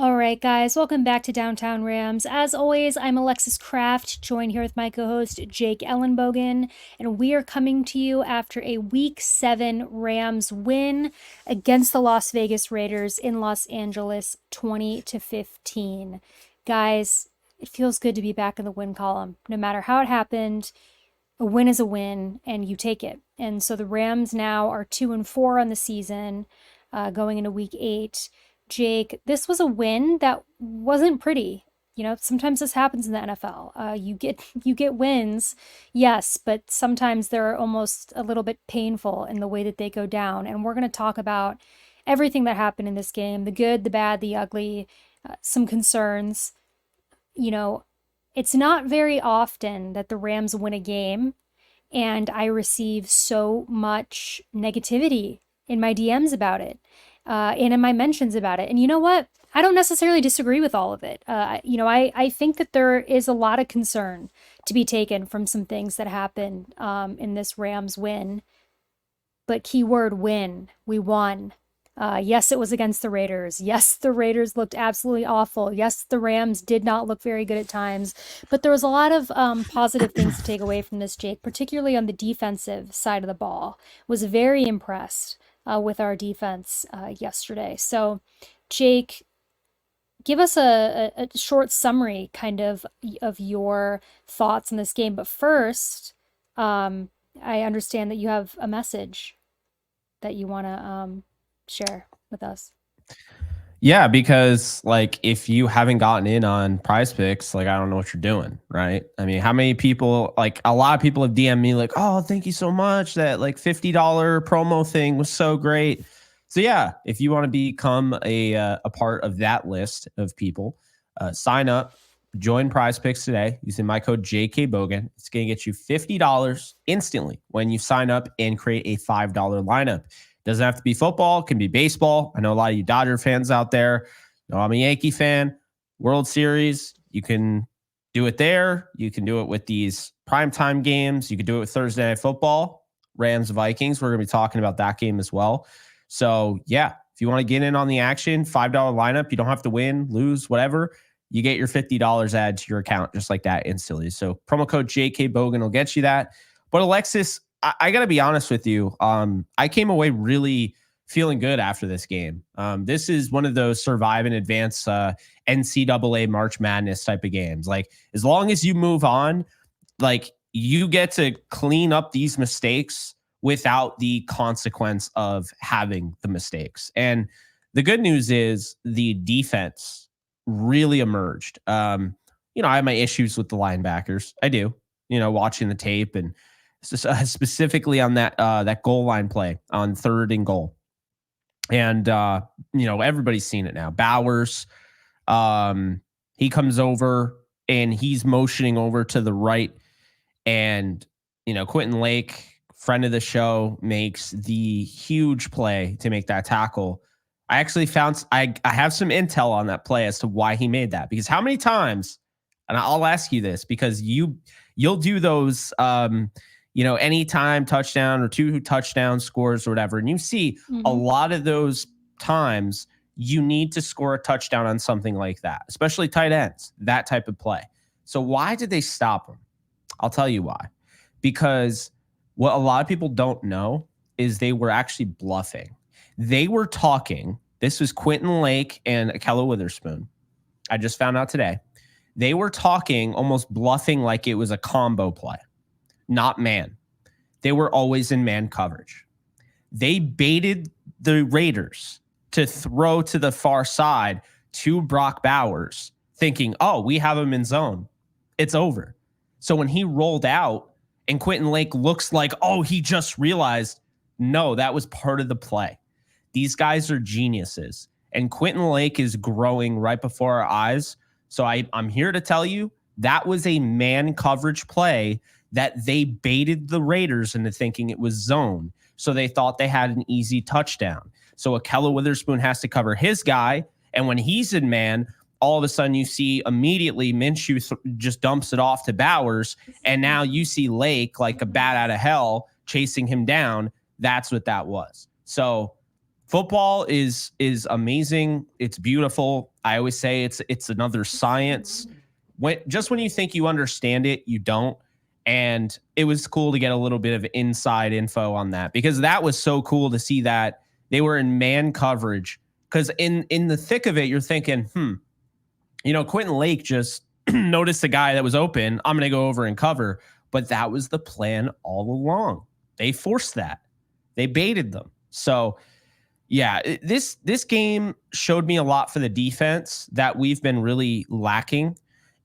All right, guys, welcome back to Downtown Rams. As always, I'm Alexis Kraft, joined here with my co host, Jake Ellenbogen, and we are coming to you after a Week 7 Rams win against the Las Vegas Raiders in Los Angeles, 20-15. Guys, it feels good to be back in the win column. No matter how it happened, a win is a win, and you take it. And so the Rams now are 2-4 on the season, going into Week 8. Jake, this was a win that wasn't pretty. You know, sometimes this happens in the NFL. You get wins, yes, but sometimes they're almost a little bit painful in the way that they go down. And we're going to talk about everything that happened in this game, the good, the bad, the ugly, some concerns. You know, it's not very often that the Rams win a game and I receive so much negativity in my DMs about it, and in my mentions about it. And you know what? I don't necessarily disagree with all of it. I think that there is a lot of concern to be taken from some things that happened in this Rams win. But keyword win, we won. Yes, it was against the Raiders. Yes, the Raiders looked absolutely awful. Yes, the Rams did not look very good at times. But there was a lot of positive things to take away from this, Jake, particularly on the defensive side of the ball. Was very impressed with our defense yesterday. So, Jake, give us a short summary kind of your thoughts on this game. But first, I understand that you have a message that you want to share with us. Yeah, because like if you haven't gotten in on prize picks, like I don't know what you're doing, right? I mean, how many people, like a lot of people have DM'd me like, oh, thank you so much. That like $50 promo thing was so great. So yeah, if you want to become a part of that list of people, sign up, join prize picks today using my code JKBogan. It's going to get you $50 instantly when you sign up and create a $5 lineup. Doesn't have to be football, can be baseball. I know a lot of you Dodger fans out there. You know, I'm a Yankee fan. World Series, you can do it there. You can do it with these primetime games. You can do it with Thursday Night Football, Rams, Vikings. We're going to be talking about that game as well. So, yeah, if you want to get in on the action, $5 lineup, you don't have to win, lose, whatever. You get your $50 added to your account just like that instantly. So, promo code JKBogan will get you that. But, Alexis, I got to be honest with you. I came away really feeling good after this game. This is one of those survive and advance NCAA March Madness type of games. Like, as long as you move on, like, you get to clean up these mistakes without the consequence of having the mistakes. And the good news is the defense really emerged. I have my issues with the linebackers. I do, watching the tape and specifically on that goal line play on 3rd and goal. And, everybody's seen it now. Bowers, he comes over and he's motioning over to the right. And, Quentin Lake, friend of the show, makes the huge play to make that tackle. I actually found I have some intel on that play as to why he made that. Because how many times, and I'll ask you this because you'll do those anytime touchdown or 2 touchdown scores or whatever. And you see a lot of those times you need to score a touchdown on something like that, especially tight ends, that type of play. So why did they stop him? I'll tell you why. Because what a lot of people don't know is they were actually bluffing. They were talking. This was Quentin Lake and Ahkello Witherspoon. I just found out today. They were talking, almost bluffing like it was a combo play. Not man. They were always in man coverage. They baited the Raiders to throw to the far side to Brock Bowers, thinking, oh, we have him in zone. It's over. So when he rolled out and Quentin Lake looks like, oh, he just realized, no, that was part of the play. These guys are geniuses. And Quentin Lake is growing right before our eyes. So I'm here to tell you that was a man coverage play that they baited the Raiders into thinking it was zone. So they thought they had an easy touchdown. So Ahkello Witherspoon has to cover his guy. And when he's in man, all of a sudden you see immediately Minshew just dumps it off to Bowers. And now you see Lake like a bat out of hell chasing him down. That's what that was. So Football is amazing. It's beautiful. I always say it's another science. When you think you understand it, you don't. And it was cool to get a little bit of inside info on that, because that was so cool to see that they were in man coverage. Because in the thick of it, you're thinking, Quentin Lake just noticed a guy that was open. I'm going to go over and cover. But that was the plan all along. They forced that. They baited them. So yeah, this game showed me a lot for the defense that we've been really lacking.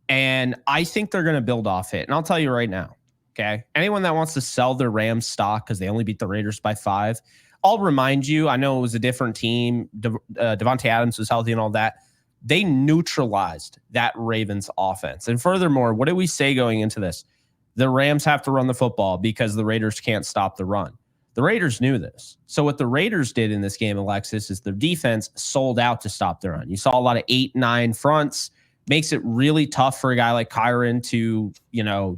And I think they're going to build off it. And I'll tell you right now, okay? Anyone that wants to sell their Rams stock because they only beat the Raiders by 5, I'll remind you, I know it was a different team. Devontae Adams was healthy and all that. They neutralized that Ravens offense. And furthermore, what did we say going into this? The Rams have to run the football because the Raiders can't stop the run. The Raiders knew this. So what the Raiders did in this game, Alexis, is their defense sold out to stop the run. You saw a lot of 8-9 fronts. Makes it really tough for a guy like Kyren to,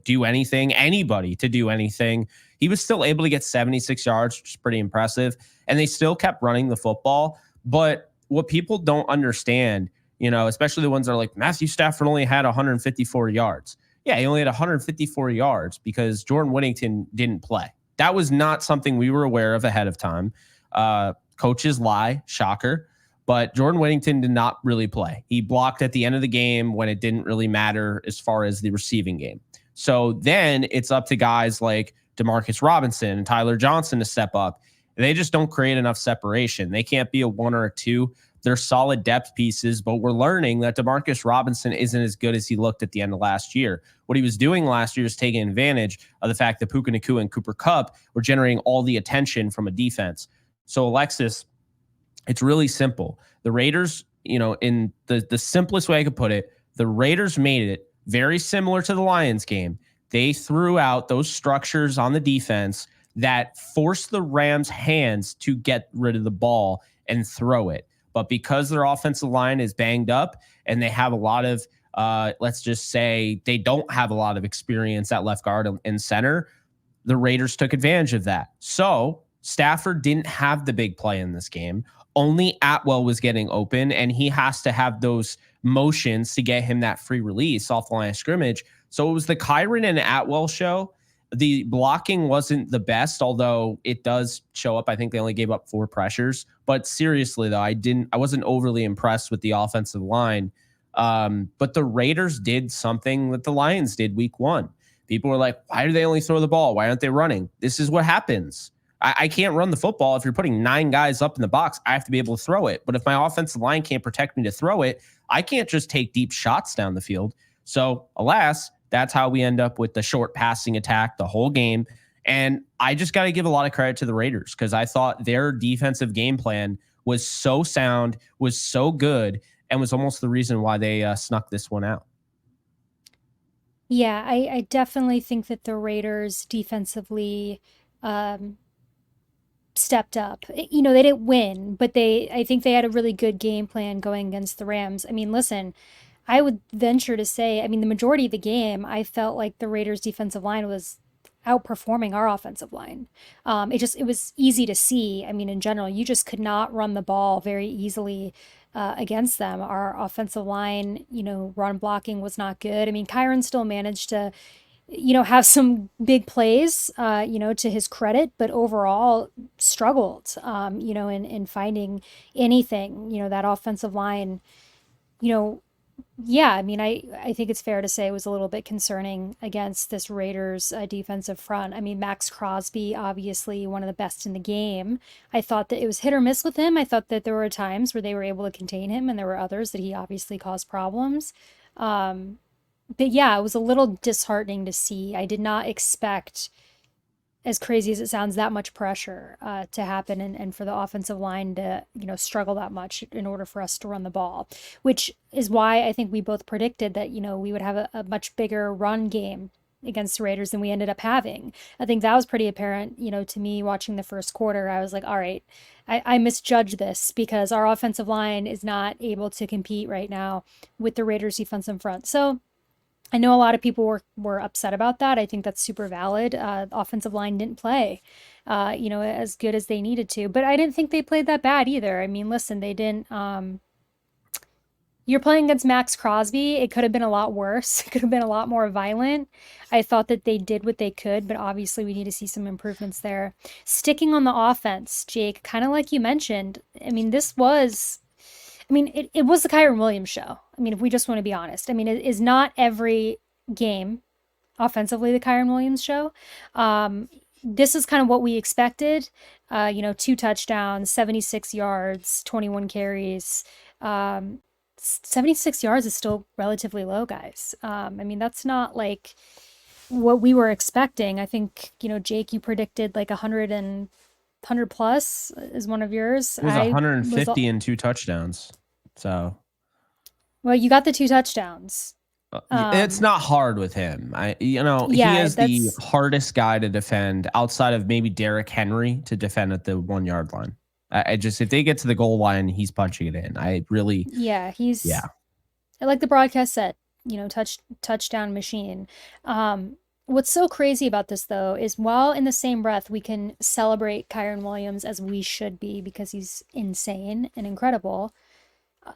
do anything, anybody to do anything. He was still able to get 76 yards, which is pretty impressive. And they still kept running the football. But what people don't understand, especially the ones that are like, Matthew Stafford only had 154 yards. Yeah, he only had 154 yards because Jordan Whittington didn't play. That was not something we were aware of ahead of time. Coaches lie, shocker. But Jordan Whittington did not really play. He blocked at the end of the game when it didn't really matter as far as the receiving game. So then it's up to guys like Demarcus Robinson and Tyler Johnson to step up. They just don't create enough separation. They can't be a 1 or a 2. They're solid depth pieces, but we're learning that Demarcus Robinson isn't as good as he looked at the end of last year. What he was doing last year is taking advantage of the fact that Puka Nacua and Cooper Kupp were generating all the attention from a defense. So Alexis, it's really simple. The Raiders, in the simplest way I could put it, the Raiders made it very similar to the Lions game. They threw out those structures on the defense that forced the Rams' hands to get rid of the ball and throw it. But because their offensive line is banged up and they have a lot of, let's just say they don't have a lot of experience at left guard and center, the Raiders took advantage of that. So Stafford didn't have the big play in this game. Only Atwell was getting open, and he has to have those motions to get him that free release off the line of scrimmage. So it was the Kyren and Atwell show. The blocking wasn't the best, although it does show up. I think they only gave up 4 pressures. But seriously, though, I wasn't overly impressed with the offensive line. But the Raiders did something that the Lions did week 1. People were like, why do they only throw the ball? Why aren't they running? This is what happens. I can't run the football. If you're putting 9 guys up in the box, I have to be able to throw it. But if my offensive line can't protect me to throw it, I can't just take deep shots down the field. So, alas, that's how we end up with the short passing attack the whole game. And I just got to give a lot of credit to the Raiders because I thought their defensive game plan was so sound, was so good, and was almost the reason why they snuck this one out. Yeah, I definitely think that the Raiders defensively stepped up. They didn't win, but I think they had a really good game plan going against the Rams. I mean, listen, I would venture to say, the majority of the game, I felt like the Raiders defensive line was outperforming our offensive line. It was easy to see. In general, you just could not run the ball very easily against them. Our offensive line, run blocking was not good. Kyren still managed to have some big plays, to his credit, but overall struggled, in finding anything, that offensive line, yeah, I think it's fair to say it was a little bit concerning against this Raiders defensive front. Max Crosby, obviously one of the best in the game. I thought that it was hit or miss with him. I thought that there were times where they were able to contain him, and there were others that he obviously caused problems. But yeah, it was a little disheartening to see. I did not expect, as crazy as it sounds, that much pressure to happen and for the offensive line to, struggle that much in order for us to run the ball, which is why I think we both predicted that, we would have a much bigger run game against the Raiders than we ended up having. I think that was pretty apparent, to me watching the first quarter. I was like, all right, I misjudged this because our offensive line is not able to compete right now with the Raiders defensive front. So I know a lot of people were upset about that. I think that's super valid. The offensive line didn't play, as good as they needed to, but I didn't think they played that bad either. I mean, listen, they didn't. You're playing against Max Crosby. It could have been a lot worse. It could have been a lot more violent. I thought that they did what they could, but obviously we need to see some improvements there. Sticking on the offense, Jake, kind of like you mentioned. I mean, it was the Kyren Williams show. I mean, if we just want to be honest, I mean, it is not every game offensively the Kyren Williams show. This is kind of what we expected. 2 touchdowns, 76 yards, 21 carries. 76 yards is still relatively low, guys. I mean, that's not like what we were expecting. I think, Jake, you predicted like 100 plus is one of yours. It was 150 and 2 touchdowns. So, Well, you got the 2 touchdowns. it's not hard with him. He Yeah, is the hardest guy to defend outside of maybe Derrick Henry to defend at the 1 yard line. I just, if they get to the goal line, he's punching it in. Yeah, like the broadcast said, touchdown machine. What's so crazy about this though is while in the same breath we can celebrate Kyren Williams as we should be because he's insane and incredible.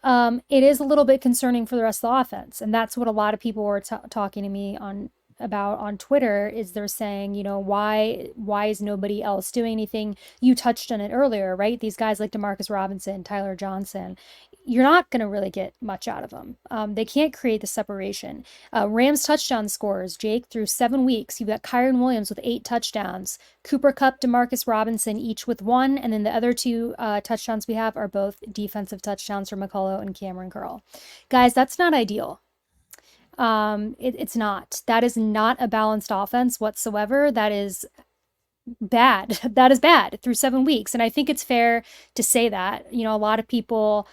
It is a little bit concerning for the rest of the offense, and that's what a lot of people were talking to me about on Twitter. Is they're saying, why is nobody else doing anything? You touched on it earlier, right? These guys like Demarcus Robinson, Tyler Johnson, you're not going to really get much out of them. They can't create the separation. Rams touchdown scores, Jake, through 7 weeks. You've got Kyren Williams with 8 touchdowns, Cooper Kupp, Demarcus Robinson, each with 1, and then the other 2 touchdowns we have are both defensive touchdowns for McCullough and Cameron Curl. Guys, that's not ideal. It's not. That is not a balanced offense whatsoever. That is bad. That is bad through 7 weeks. And I think it's fair to say that. A lot of people,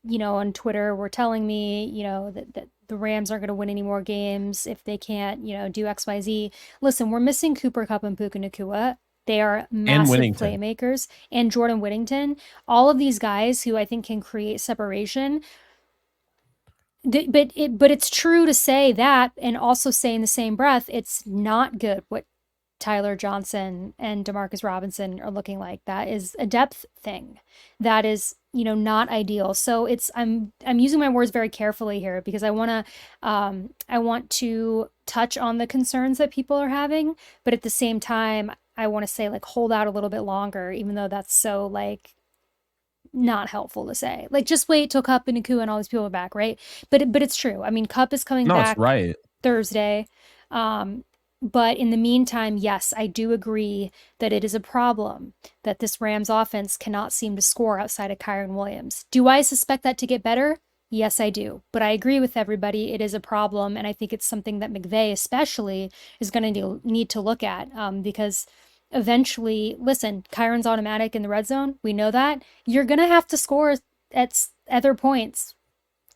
on Twitter were telling me, that the Rams aren't going to win any more games if they can't, do XYZ. Listen, we're missing Cooper Kupp and Puka Nacua. They are massive playmakers. And Jordan Whittington. All of these guys who I think can create separation. But it's true to say that, and also say in the same breath, it's not good what Tyler Johnson and Demarcus Robinson are looking like. That is a depth thing. That is, not ideal. So I'm using my words very carefully here because I want to touch on the concerns that people are having, but at the same time, I want to say like hold out a little bit longer, even though that's so like not helpful to say. Like, just wait till Kupp and Nacua and all these people are back, right? But it's true. I mean, Kupp is coming back right. Thursday. But in the meantime, yes, I do agree that it is a problem that this Rams offense cannot seem to score outside of Kyren Williams. Do I suspect that to get better? Yes, I do. But I agree with everybody. It is a problem, and I think it's something that McVay especially is going to need to look at because eventually, listen, Kyron's automatic in the red zone. We know that. You're going to have to score at other points,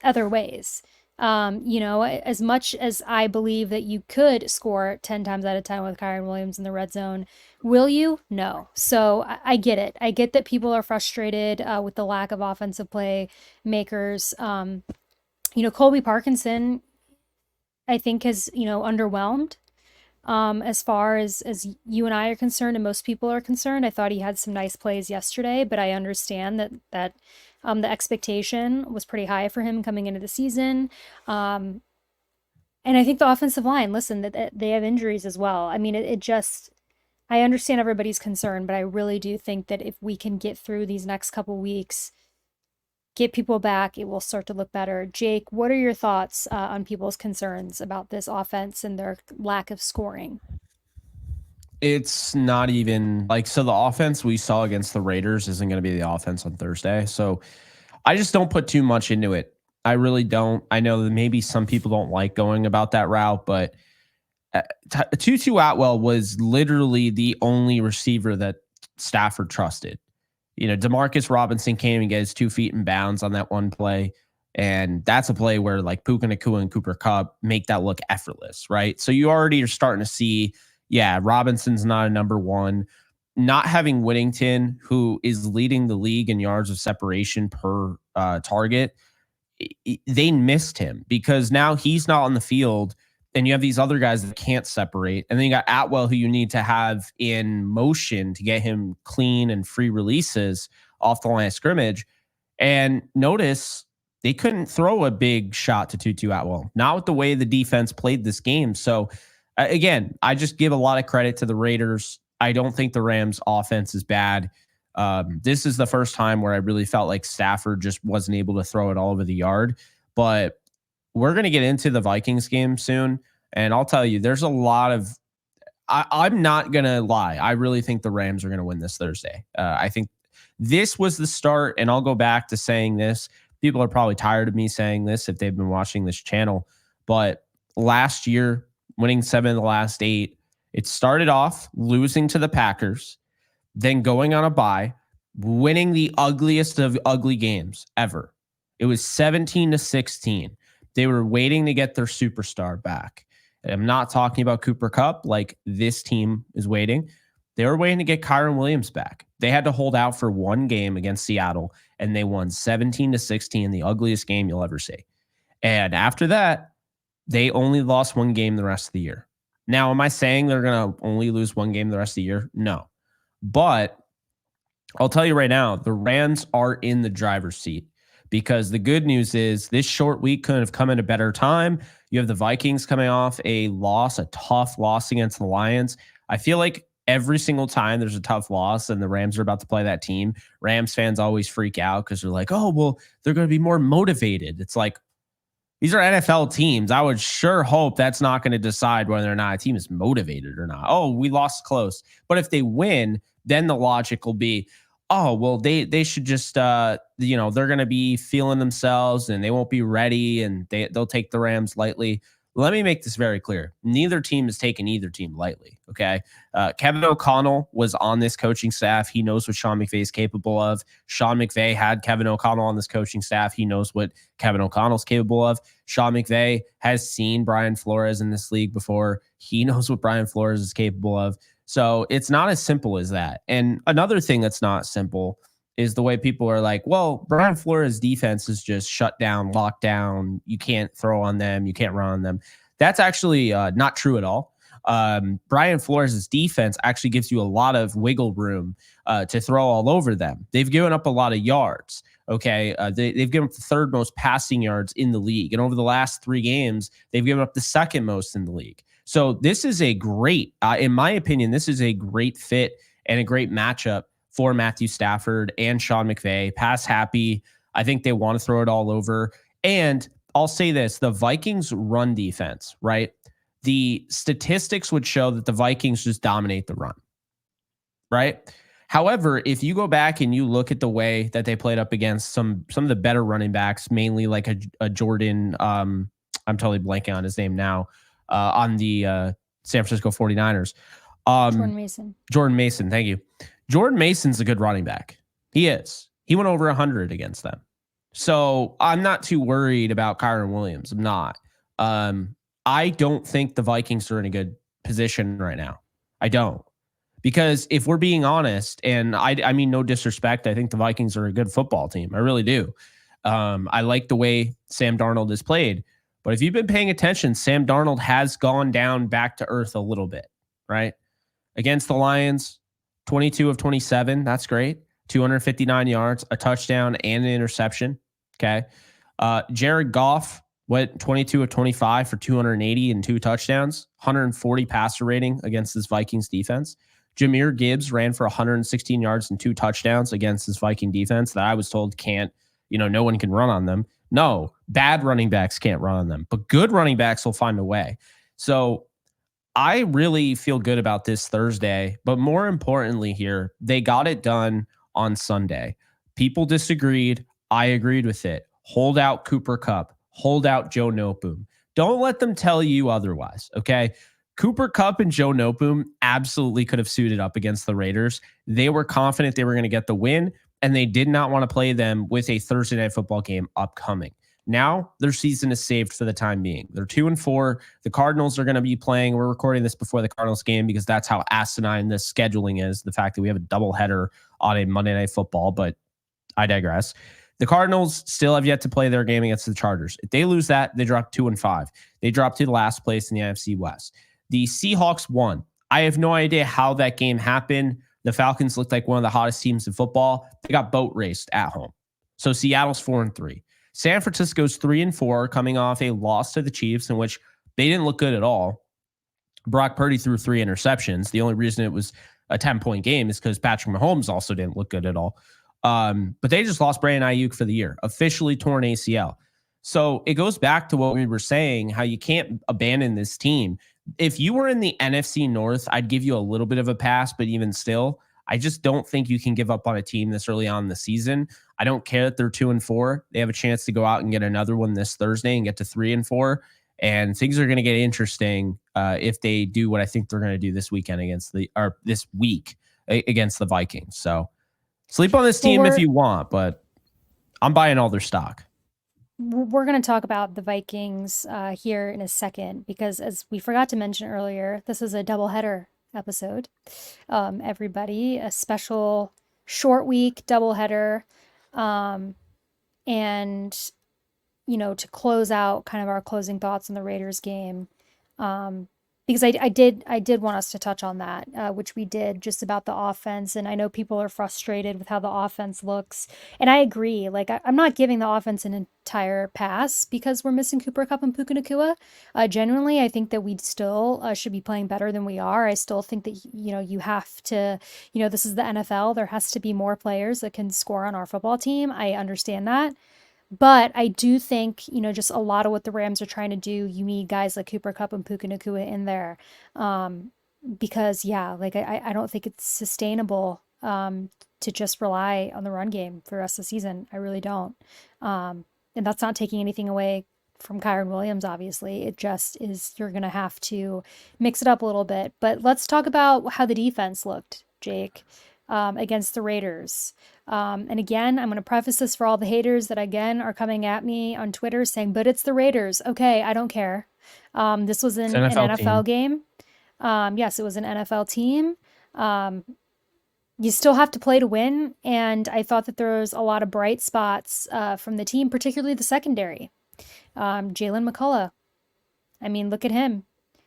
other ways. As much as I believe that you could score 10 times out of 10 with Kyren Williams in the red zone, will you? No. So I get it. I get that people are frustrated with the lack of offensive play makers. Colby Parkinson, I think, has, underwhelmed. As far as you and I are concerned and most people are concerned. I thought he had some nice plays yesterday, but I understand that the expectation was pretty high for him coming into the season. And I think the offensive line, listen, that they have injuries as well. I mean, I understand everybody's concern, but I really do think that if we can get through these next couple weeks, get people back, it will start to look better. Jake, what are your thoughts on people's concerns about this offense and their lack of scoring? It's not even like, so the offense we saw against the Raiders isn't going to be the offense on Thursday. So I just don't put too much into it. I really don't. I know that maybe some people don't like going about that route, but Tutu Atwell was literally the only receiver that Stafford trusted. Demarcus Robinson came and get his 2 feet in bounds on that one play. And that's a play where like Puka Nacua and Cooper Kupp make that look effortless, right? So you already are starting to see, yeah, Robinson's not a number one. Not having Whittington, who is leading the league in yards of separation per target, they missed him because now he's not on the field and you have these other guys that can't separate. And then you got Atwell, who you need to have in motion to get him clean and free releases off the line of scrimmage. And notice they couldn't throw a big shot to Tutu Atwell, not with the way the defense played this game. So again, I just give a lot of credit to the Raiders. I don't think the Rams offense is bad. This is the first time where I really felt like Stafford just wasn't able to throw it all over the yard. But we're going to get into the Vikings game soon. And I'll tell you, there's a lot of, I'm not going to lie. I really think the Rams are going to win this Thursday. I think this was the start, and I'll go back to saying this. People are probably tired of me saying this if they've been watching this channel. But last year, winning 7 of the last 8, it started off losing to the Packers, then going on a bye, winning the ugliest of ugly games ever. It was 17-16. They were waiting to get their superstar back. I'm not talking about Cooper Kupp like this team is waiting. They were waiting to get Kyren Williams back. They had to hold out for one game against Seattle, and they won 17-16, the ugliest game you'll ever see. And after that, they only lost one game the rest of the year. Now, am I saying they're going to only lose one game the rest of the year? No. But I'll tell you right now, the Rams are in the driver's seat. Because the good news is this short week couldn't have come at a better time. You have the Vikings coming off a tough loss against the Lions. I feel like every single time there's a tough loss and the Rams are about to play that team, Rams fans always freak out because they're like, oh, well, they're going to be more motivated. It's like, these are NFL teams. I would sure hope that's not going to decide whether or not a team is motivated or not. Oh, we lost close. But if they win, then the logic will be, oh, well, they should just, they're going to be feeling themselves and they won't be ready and they'll take the Rams lightly. Let me make this very clear. Neither team has taken either team lightly, okay? Kevin O'Connell was on this coaching staff. He knows what Sean McVay is capable of. Sean McVay had Kevin O'Connell on this coaching staff. He knows what Kevin O'Connell's capable of. Sean McVay has seen Brian Flores in this league before. He knows what Brian Flores is capable of. So it's not as simple as that. And another thing that's not simple is the way people are like, well, Brian Flores' defense is just shut down, locked down. You can't throw on them. You can't run on them. That's actually not true at all. Brian Flores' defense actually gives you a lot of wiggle room to throw all over them. They've given up a lot of yards. Okay. They've given up the 3rd most passing yards in the league. And over the last 3 games, they've given up the 2nd most in the league. So this is a great, in my opinion, this is a great fit and a great matchup for Matthew Stafford and Sean McVay. Pass happy. I think they want to throw it all over. And I'll say this, the Vikings run defense, right? The statistics would show that the Vikings just dominate the run, right? However, if you go back and you look at the way that they played up against some of the better running backs, mainly like a Jordan, I'm totally blanking on his name now, on the San Francisco 49ers. Jordan Mason, thank you. Jordan Mason's a good running back. He is. He went over 100 against them. So I'm not too worried about Kyren Williams. I'm not. I don't think the Vikings are in a good position right now. I don't. Because if we're being honest, and I mean no disrespect, I think the Vikings are a good football team. I really do. I like the way Sam Darnold has played. But if you've been paying attention, Sam Darnold has gone down back to earth a little bit, right? Against the Lions, 22 of 27. That's great. 259 yards, a touchdown, and an interception. Okay. Jared Goff went 22 of 25 for 280 and 2 touchdowns, 140 passer rating against this Vikings defense. Jahmyr Gibbs ran for 116 yards and 2 touchdowns against this Viking defense that I was told no one can run on them. No, bad running backs can't run on them, but good running backs will find a way. So I really feel good about this Thursday, but more importantly here, they got it done on Sunday. People disagreed. I agreed with it. Hold out Cooper Kupp. Hold out Joe Noteboom. Don't let them tell you otherwise, okay? Cooper Kupp and Joe Noteboom absolutely could have suited up against the Raiders. They were confident they were going to get the win, and they did not want to play them with a Thursday night football game upcoming. Now their season is saved for the time being. They're 2-4. The Cardinals are going to be playing. We're recording this before the Cardinals game because that's how asinine this scheduling is. The fact that we have a doubleheader on a Monday Night Football, but I digress. The Cardinals still have yet to play their game against the Chargers. If they lose that, they drop 2-5. They drop to the last place in the NFC West. The Seahawks won. I have no idea how that game happened. The Falcons looked like one of the hottest teams in football. They got boat raced at home. So Seattle's 4-3. San Francisco's 3-4, coming off a loss to the Chiefs in which they didn't look good at all. Brock Purdy threw 3 interceptions. The only reason it was a 10-point game is because Patrick Mahomes also didn't look good at all. But they just lost Brandon Ayuk for the year, officially torn ACL. So it goes back to what we were saying, how you can't abandon this team. If you were in the NFC North, I'd give you a little bit of a pass, but even still, I just don't think you can give up on a team this early on in the season. I don't care that they're 2-4. They have a chance to go out and get another one this Thursday and get to 3-4. And things are going to get interesting if they do what I think they're going to do this weekend this week against the Vikings. So sleep on this team if you want, but I'm buying all their stock. We're going to talk about the Vikings here in a second, because as we forgot to mention earlier, this is a doubleheader episode. Everybody, a special short week doubleheader. And, to close out kind of our closing thoughts on the Raiders game. Because I did want us to touch on that, which we did, just about the offense. And I know people are frustrated with how the offense looks. And I agree. Like, I'm not giving the offense an entire pass because we're missing Cooper Kupp and Puka Nacua. Genuinely, I think that we still should be playing better than we are. I still think that, you have to, this is the NFL. There has to be more players that can score on our football team. I understand that. But I do think, just a lot of what the Rams are trying to do, you need guys like Cooper Kupp and Puka Nacua in there. Because, I don't think it's sustainable to just rely on the run game for the rest of the season. I really don't. And that's not taking anything away from Kyren Williams, obviously. It just is, you're going to have to mix it up a little bit. But let's talk about how the defense looked, Jake, against the Raiders. And again, I'm going to preface this for all the haters that, again, are coming at me on Twitter saying, but it's the Raiders. Okay, I don't care. This was an NFL game. Yes, it was an NFL team. You still have to play to win. And I thought that there was a lot of bright spots from the team, particularly the secondary. Jalen McCullough. I mean, look at him.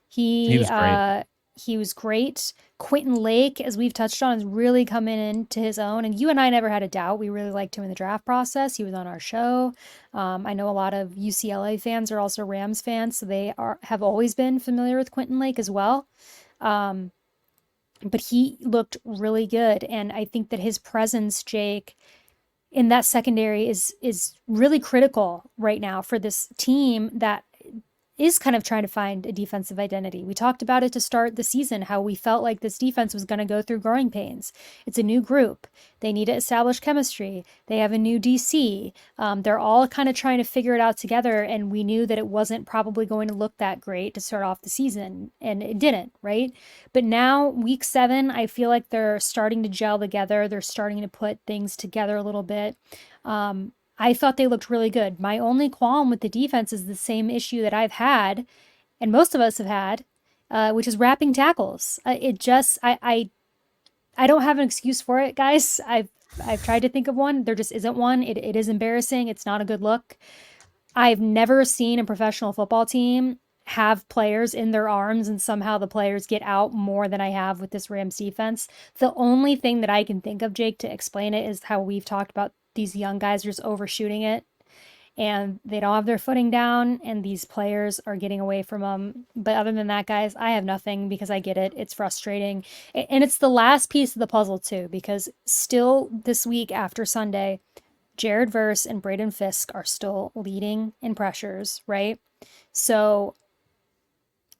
He was great. He was great. Quentin Lake, as we've touched on, is really coming into his own. And you and I never had a doubt. We really liked him in the draft process. He was on our show. I know a lot of UCLA fans are also Rams fans, so they have always been familiar with Quentin Lake as well. But he looked really good. And I think that his presence, Jake, in that secondary is really critical right now for this team that is kind of trying to find a defensive identity. We talked about it to start the season, how we felt like this defense was going to go through growing pains. It's a new group. They need to establish chemistry. They have a new DC. They're all kind of trying to figure it out together, and we knew that it wasn't probably going to look that great to start off the season, and it didn't, right? But now, week 7, I feel like they're starting to gel together. They're starting to put things together a little bit. I thought they looked really good. My only qualm with the defense is the same issue that I've had, and most of us have had, which is wrapping tackles. I don't have an excuse for it, guys. I've tried to think of one. There just isn't one. It is embarrassing. It's not a good look. I've never seen a professional football team have players in their arms and somehow the players get out more than I have with this Rams defense. The only thing that I can think of, Jake, to explain it is how we've talked about these young guys are just overshooting it and they don't have their footing down and these players are getting away from them. But other than that, guys, I have nothing because I get it. It's frustrating. And it's the last piece of the puzzle too, because still this week after Sunday, Jared Verse and Braden Fisk are still leading in pressures, right? So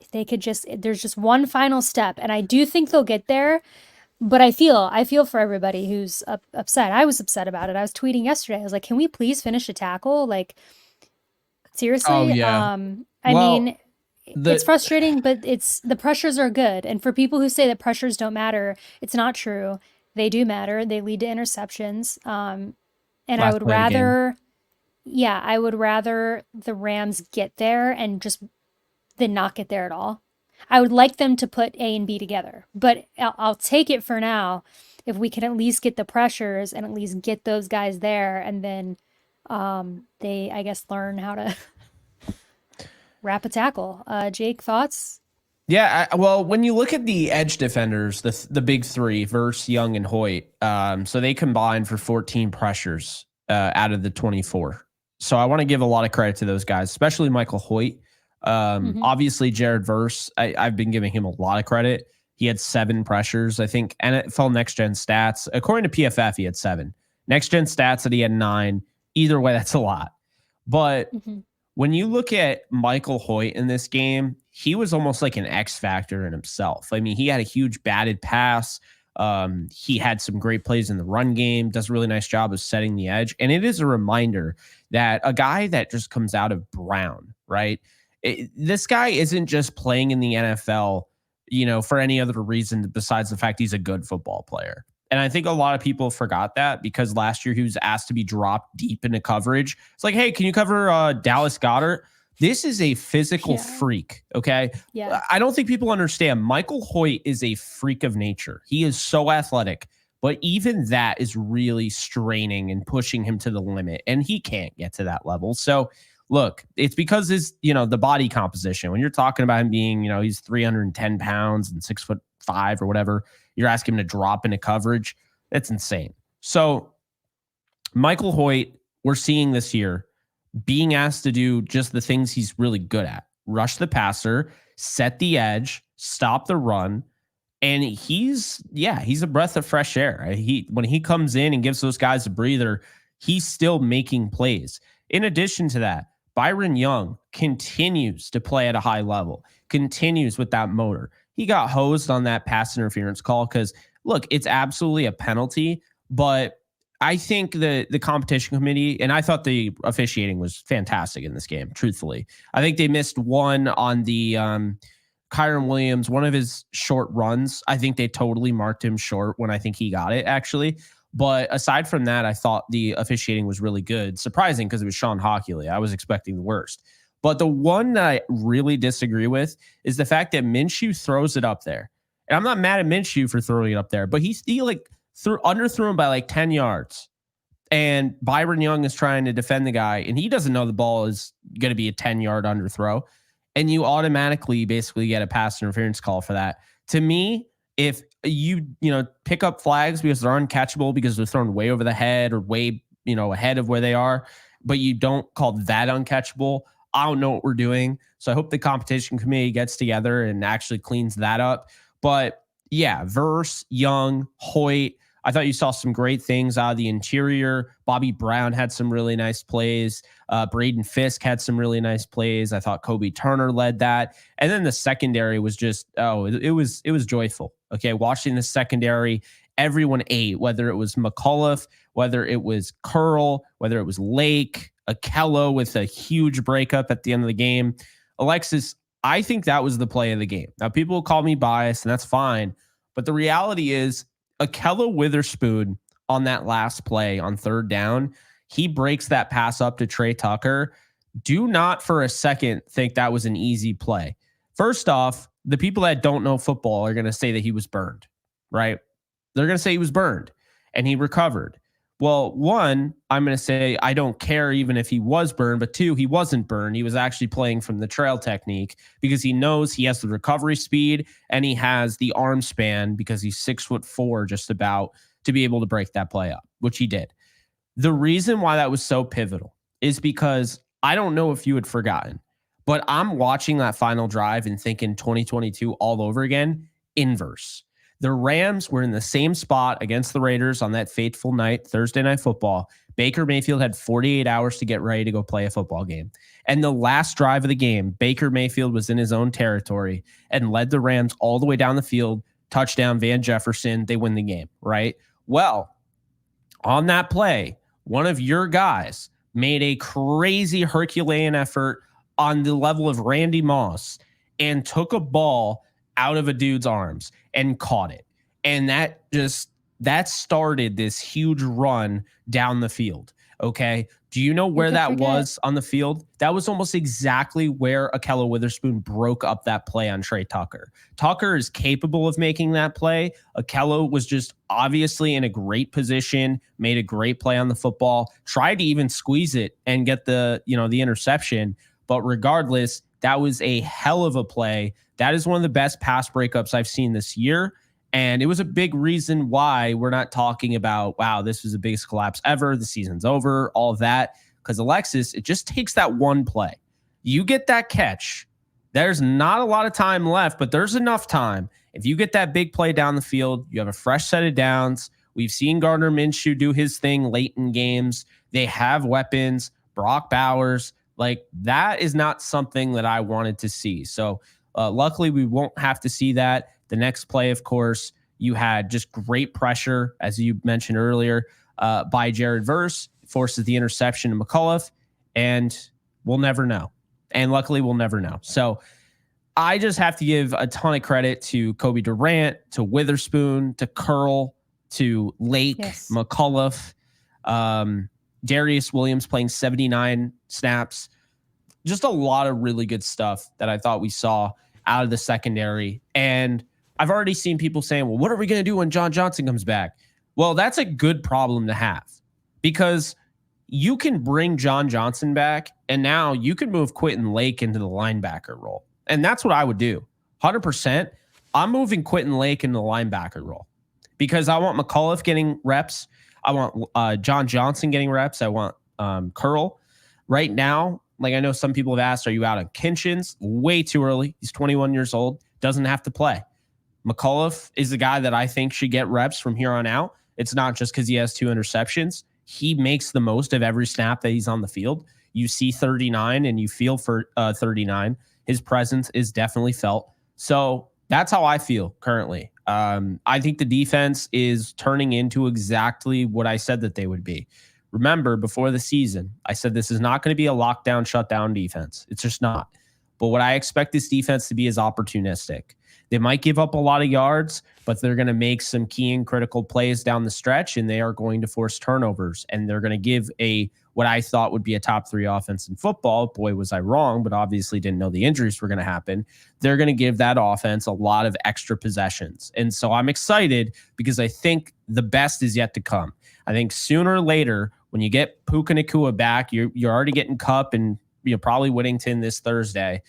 if they could there's just one final step, and I do think they'll get there. But I feel for everybody who's upset. I was upset about it. I was tweeting yesterday. I was like, can we please finish a tackle? Like, seriously? Oh, yeah. I mean, it's frustrating, but the pressures are good. And for people who say that pressures don't matter, it's not true. They do matter. They lead to interceptions. And I would rather the Rams get there and just than not get there at all. I would like them to put A and B together, but I'll take it for now if we can at least get the pressures and at least get those guys there and then They, I guess, learn how to wrap a tackle. Jake, thoughts? Yeah, well, when you look at the edge defenders, the big three, Verse, Young, and Hoyt, so they combined for 14 pressures out of the 24. So I want to give a lot of credit to those guys, especially Michael Hoyt. Mm-hmm. Obviously, Jared Verse, I've been giving him a lot of credit. He had 7 pressures, I think. NFL Next Gen Stats, according to PFF, he had 7. Next Gen Stats said he had 9. Either way, that's a lot. But Mm-hmm. when you look at Michael Hoyt in this game, he was almost like an X factor in himself. I mean, he had a huge batted pass. He had some great plays in the run game, does a really nice job of setting the edge. And it is a reminder that a guy that just comes out of Brown, right? This guy isn't just playing in the NFL, for any other reason besides the fact he's a good football player. And I think a lot of people forgot that because last year he was asked to be dropped deep into coverage. It's like, hey, can you cover Dallas Goedert? This is a physical freak, okay? Yeah. I don't think people understand. Michael Hoyt is a freak of nature. He is so athletic, but even that is really straining and pushing him to the limit, and he can't get to that level. So, look, it's because the body composition. When you're talking about him being, he's 310 pounds and 6'5" or whatever, you're asking him to drop into coverage. That's insane. So, Michael Hoyt, we're seeing this year being asked to do just the things he's really good at: rush the passer, set the edge, stop the run. And he's a breath of fresh air. When he comes in and gives those guys a breather, he's still making plays. In addition to that, Byron Young continues to play at a high level, continues with that motor. He got hosed on that pass interference call because, look, it's absolutely a penalty, but I think the competition committee, and I thought the officiating was fantastic in this game, truthfully. I think they missed one on the Kyren Williams, one of his short runs. I think they totally marked him short when I think he got it, actually. But aside from that, I thought the officiating was really good. Surprising because it was Sean Hockley. I was expecting the worst. But the one that I really disagree with is the fact that Minshew throws it up there. And I'm not mad at Minshew for throwing it up there, but he underthrew him by like 10 yards. And Byron Young is trying to defend the guy, and he doesn't know the ball is going to be a 10-yard underthrow. And you automatically basically get a pass interference call for that. To me, if you pick up flags because they're uncatchable because they're thrown way over the head or way ahead of where they are, but you don't call that uncatchable, I don't know what we're doing. So I hope the competition committee gets together and actually cleans that up. But yeah, Verse, Young, Hoyt, I thought you saw some great things out of the interior. Bobby Brown had some really nice plays. Braden Fisk had some really nice plays. I thought Kobe Turner led that. And then the secondary was just, it was joyful. Okay, watching the secondary, everyone ate, whether it was McCullough, whether it was Curl, whether it was Lake, Akello with a huge breakup at the end of the game. Alexis, I think that was the play of the game. Now, people will call me biased, and that's fine. But the reality is, Akello Witherspoon on that last play on third down, he breaks that pass up to Trey Tucker. Do not for a second think that was an easy play. First off, the people that don't know football are going to say that he was burned, right? They're going to say he was burned and he recovered. Well, one, I'm going to say I don't care even if he was burned, but two, he wasn't burned. He was actually playing from the trail technique because he knows he has the recovery speed and he has the arm span because he's 6'4" just about to be able to break that play up, which he did. The reason why that was so pivotal is because I don't know if you had forgotten, but I'm watching that final drive and thinking 2022 all over again, inverse. The Rams were in the same spot against the Raiders on that fateful night, Thursday Night Football. Baker Mayfield had 48 hours to get ready to go play a football game. And the last drive of the game, Baker Mayfield was in his own territory and led the Rams all the way down the field. Touchdown, Van Jefferson. They win the game, right? Well, on that play, one of your guys made a crazy Herculean effort on the level of Randy Moss and took a ball out of a dude's arms and caught it. And that started this huge run down the field. Okay. Do you know Who where could that forget? was on the field? That was almost exactly where Akello Witherspoon broke up that play on Trey Tucker. Tucker is capable of making that play. Akello was just obviously in a great position, made a great play on the football, tried to even squeeze it and get the interception. But regardless, that was a hell of a play. That is one of the best pass breakups I've seen this year. And it was a big reason why we're not talking about, wow, this was the biggest collapse ever. The season's over, all of that. Because Alexis, it just takes that one play. You get that catch. There's not a lot of time left, but there's enough time. If you get that big play down the field, you have a fresh set of downs. We've seen Gardner Minshew do his thing late in games. They have weapons. Brock Bowers. Like, that is not something that I wanted to see. So luckily, we won't have to see that. The next play, of course, you had just great pressure, as you mentioned earlier, by Jared Verse, forces the interception to McCullough, and we'll never know. And luckily, we'll never know. So I just have to give a ton of credit to Kobe Durant, to Witherspoon, to Curl, to Lake, Yes. McCullough, Darius Williams playing 79 snaps. Just a lot of really good stuff that I thought we saw out of the secondary. And I've already seen people saying, well, what are we going to do when John Johnson comes back? Well, that's a good problem to have, because you can bring John Johnson back and now you can move Quentin Lake into the linebacker role. And that's what I would do. 100%. I'm moving Quentin Lake into the linebacker role because I want McCullough getting reps. I want John Johnson getting reps. I want Curl. Right now, like, I know some people have asked, are you out on Kinchins? Way too early. He's 21 years old. Doesn't have to play. McCullough is the guy that I think should get reps from here on out. It's not just because he has 2 interceptions. He makes the most of every snap that he's on the field. You see 39 and you feel for 39. His presence is definitely felt. So that's how I feel currently. I think the defense is turning into exactly what I said that they would be. Remember, before the season, I said this is not going to be a lockdown, shutdown defense. It's just not. But what I expect this defense to be is opportunistic. They might give up a lot of yards, but they're going to make some key and critical plays down the stretch, and they are going to force turnovers, and they're going to give what I thought would be a top 3 offense in football. Boy, was I wrong, but obviously didn't know the injuries were going to happen. They're going to give that offense a lot of extra possessions. And so I'm excited because I think the best is yet to come. I think sooner or later, when you get Puka Nacua back, you're already getting Kupp and probably Whittington this Thursday.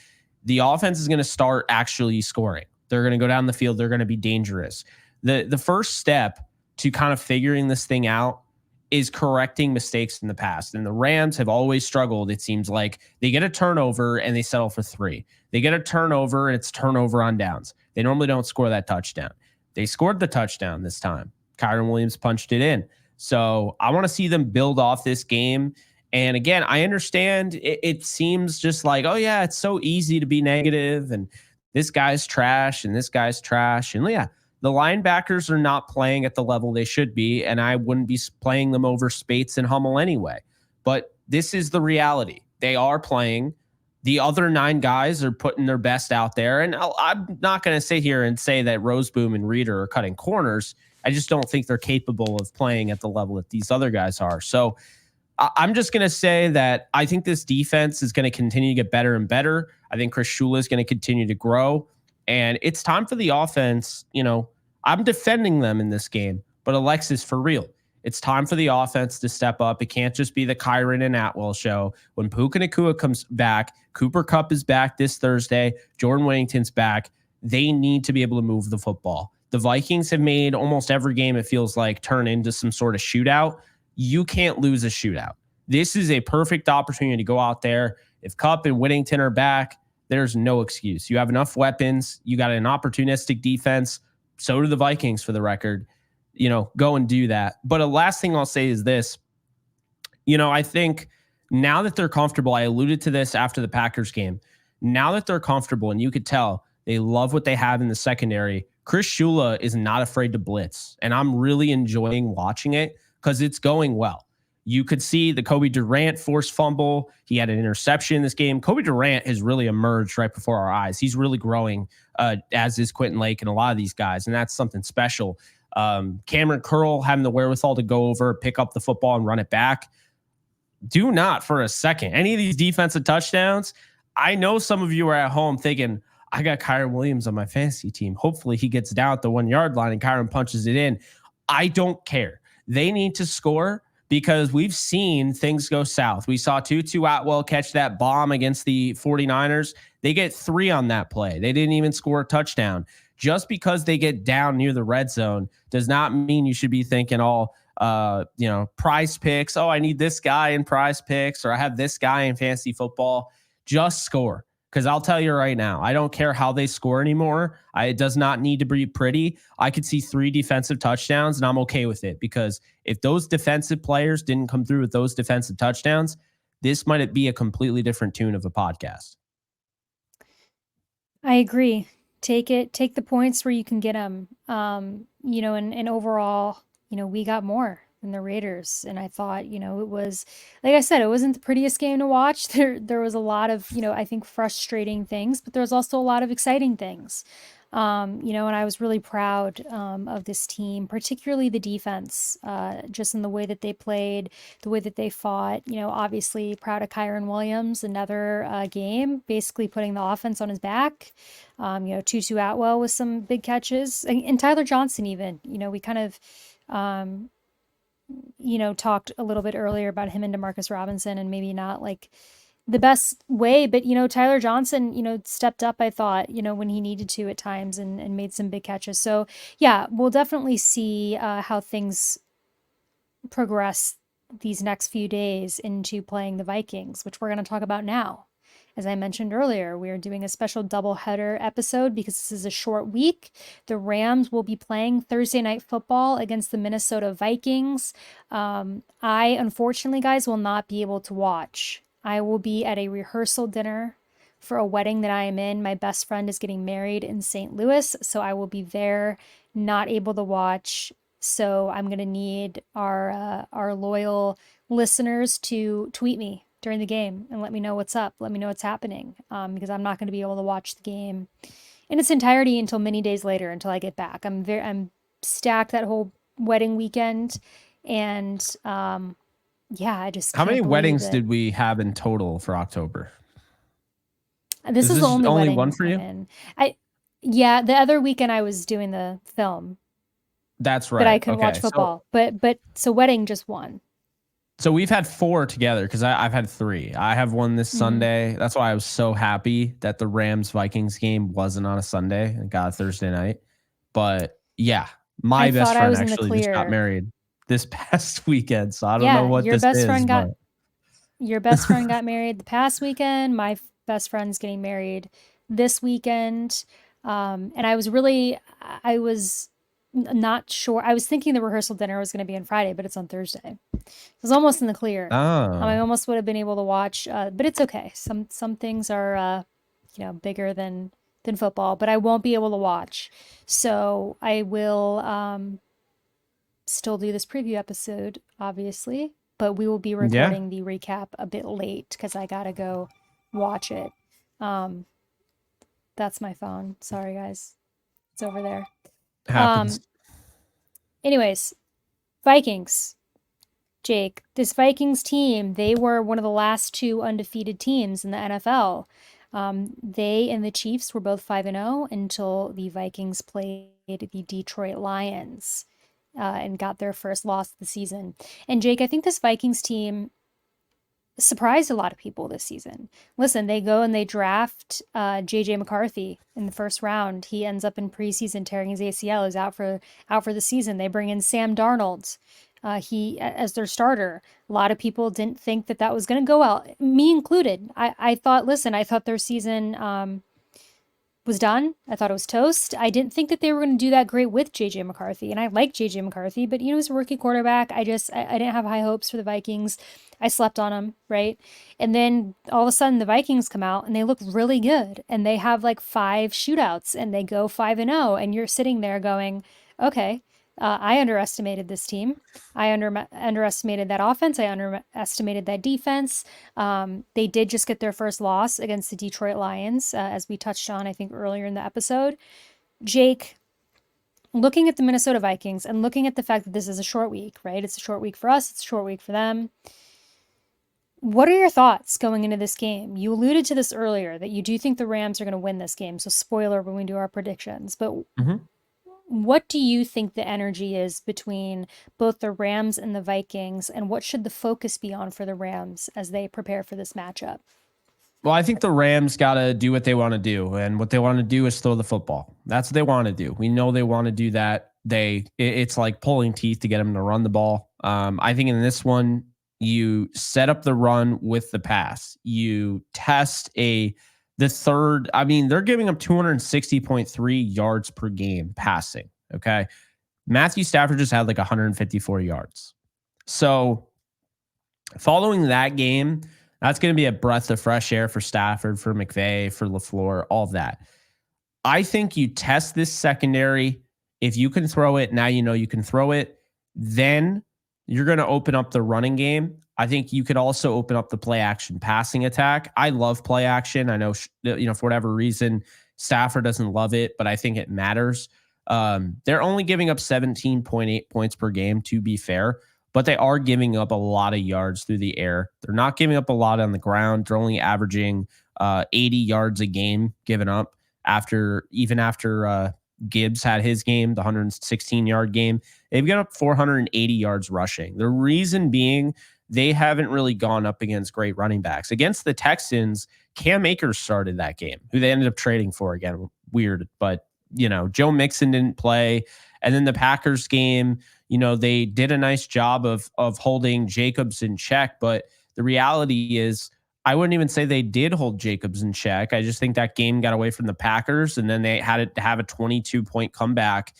The offense is going to start actually scoring. They're going to go down the field. They're going to be dangerous. The first step to kind of figuring this thing out is correcting mistakes in the past. And the Rams have always struggled. It seems like they get a turnover and they settle for 3. They get a turnover and it's turnover on downs. They normally don't score that touchdown. They scored the touchdown this time. Kyren Williams punched it in. So I want to see them build off this game. And again, I understand it seems just like, oh yeah, it's so easy to be negative and this guy's trash and this guy's trash. And yeah, the linebackers are not playing at the level they should be, and I wouldn't be playing them over Spates and Hummel anyway. But this is the reality. They are playing. The other 9 guys are putting their best out there. And I'm not going to sit here and say that Roseboom and Reeder are cutting corners. I just don't think they're capable of playing at the level that these other guys are. So I'm just going to say that I think this defense is going to continue to get better and better. I think Chris Shula is going to continue to grow. And it's time for the offense. I'm defending them in this game, but Alexis, for real, it's time for the offense to step up. It can't just be the Kyren and Atwell show. When Puka Nacua comes back, Cooper Kupp is back this Thursday, Jordan Whittington's back. They need to be able to move the football. The Vikings have made almost every game, it feels like, turn into some sort of shootout. You can't lose a shootout. This is a perfect opportunity to go out there. If Kupp and Whittington are back, there's no excuse. You have enough weapons. You got an opportunistic defense. So do the Vikings, for the record. Go and do that. But a last thing I'll say is this. I think now that they're comfortable, I alluded to this after the Packers game. Now that they're comfortable, and you could tell they love what they have in the secondary, Chris Shula is not afraid to blitz. And I'm really enjoying watching it because it's going well. You could see the Kobe Durant forced fumble. He had an interception in this game. Kobe Durant has really emerged right before our eyes. He's really growing, as is Quentin Lake and a lot of these guys, and that's something special. Cameron Curl having the wherewithal to go over, pick up the football, and run it back. do not for a second. Any of these defensive touchdowns, I know some of you are at home thinking, I got Kyren Williams on my fantasy team. Hopefully he gets down at the 1 yard line and Kyren punches it in. I don't care. They need to score because we've seen things go south. We saw Tutu Atwell catch that bomb against the 49ers. They get 3 on that play. They didn't even score a touchdown. Just because they get down near the red zone does not mean you should be thinking all, prize picks. Oh, I need this guy in prize picks, or I have this guy in fantasy football. Just score. Because I'll tell you right now, I don't care how they score anymore. It does not need to be pretty. I could see 3 defensive touchdowns, and I'm okay with it. Because if those defensive players didn't come through with those defensive touchdowns, this might be a completely different tune of a podcast. I agree. Take the points where you can get them. And overall, we got more than the Raiders. And I thought, it was, like I said, it wasn't the prettiest game to watch. There was a lot of, I think frustrating things, but there was also a lot of exciting things. And I was really proud of this team, particularly the defense, just in the way that they played, the way that they fought. Obviously proud of Kyren Williams, another game, basically putting the offense on his back. Tutu Atwell with some big catches, and Tyler Johnson even. We kind of talked a little bit earlier about him and Demarcus Robinson, and maybe not like the best way, but Tyler Johnson, stepped up, I thought, when he needed to at times, and made some big catches. So yeah, we'll definitely see how things progress these next few days into playing the Vikings, which we're going to talk about now. As I mentioned earlier, we are doing a special doubleheader episode because this is a short week. The Rams will be playing Thursday Night Football against the Minnesota Vikings. I, unfortunately, guys, will not be able to watch. I will be at a rehearsal dinner for a wedding that I am in. My best friend is getting married in St. Louis, so I will be there, not able to watch. So I'm going to need our loyal listeners to tweet me during the game and let me know what's up. Let me know what's happening, because I'm not going to be able to watch the game in its entirety until many days later, until I get back. I'm stacked that whole wedding weekend, and yeah, I just How can't many believe weddings it. did we have in total for October? This Is is the this only only wedding one for I'm you? in. Yeah, the other weekend I was doing the film, That's but I right. couldn't watch Okay. football. But so wedding just one. So we've had 4 together because I've had 3. I have one this Mm. Sunday. That's why I was so happy that the Rams Vikings game wasn't on a Sunday and got a Thursday night. But yeah, I my best thought I friend was in the actually just got clear. married this past weekend. So I don't know Yeah, what this is, but your best friend got married the past weekend. My best friend's getting married this weekend. And I was not sure. I was thinking the rehearsal dinner was going to be on Friday, but it's on Thursday. It was almost in the clear. I oh, almost would have been able to watch, but it's okay. Some things are, bigger than football, but I won't be able to watch. So I will still do this preview episode, obviously, but we will be yeah, recording the recap a bit late because I gotta go watch it. Um, that's my phone. Sorry, guys. It's over there. happens. Um, anyways, Vikings. Jake, this Vikings team, they were one of the last 2 undefeated teams in the NFL. They and the Chiefs were both 5-0 until the Vikings played the Detroit Lions and got their first loss of the season. And Jake, I think this Vikings team surprised a lot of people this season. Listen, they go and they draft JJ McCarthy in the first round. He ends up in preseason tearing his ACL. He's out for the season. They bring in Sam Darnold. He as their starter. A lot of people didn't think that was going to go well, me included. I thought, listen, I thought their season was done. I thought it was toast. I didn't think that they were going to do that great with JJ McCarthy, and I like JJ McCarthy, but he's a rookie quarterback. I didn't have high hopes for the Vikings. I slept on them, right? And then all of a sudden the Vikings come out and they look really good, and they have like 5 shootouts and they go 5-0, and you're sitting there going, okay, I underestimated this team. I underestimated that offense. I underestimated that defense. They did just get their first loss against the Detroit Lions, as we touched on, I think, earlier in the episode. Jake, looking at the Minnesota Vikings and looking at the fact that this is a short week, right? It's a short week for us. It's a short week for them. What are your thoughts going into this game? You alluded to this earlier that you do think the Rams are going to win this game. So, spoiler when we do our predictions. But Mhm. what do you think the energy is between both the Rams and the Vikings? And what should the focus be on for the Rams as they prepare for this matchup? Well, I think the Rams got to do what they want to do, and what they want to do is throw the football. That's what they want to do. We know they want to do that. It's like pulling teeth to get them to run the ball. I think in this one, you set up the run with the pass. You test the third. I mean, they're giving up 260.3 yards per game passing. Okay, Matthew Stafford just had like 154 yards. So following that game, that's going to be a breath of fresh air for Stafford, for McVay, for LaFleur, all of that. I think you test this secondary. If you can throw it, now you know you can throw it. Then you're going to open up the running game. I think you could also open up the play action passing attack. I love play action. I know, for whatever reason, Stafford doesn't love it, but I think it matters. They're only giving up 17.8 points per game, to be fair, but they are giving up a lot of yards through the air. They're not giving up a lot on the ground. They're only averaging 80 yards a game given up after Gibbs had his game, the 116-yard game. They've got up 480 yards rushing. The reason being they haven't really gone up against great running backs. Against the Texans, Cam Akers started that game, who they ended up trading for again. Weird, but Joe Mixon didn't play. And then the Packers game, they did a nice job of holding Jacobs in check, but the reality is I wouldn't even say they did hold Jacobs in check. I just think that game got away from the Packers, and then they had to have a 22-point comeback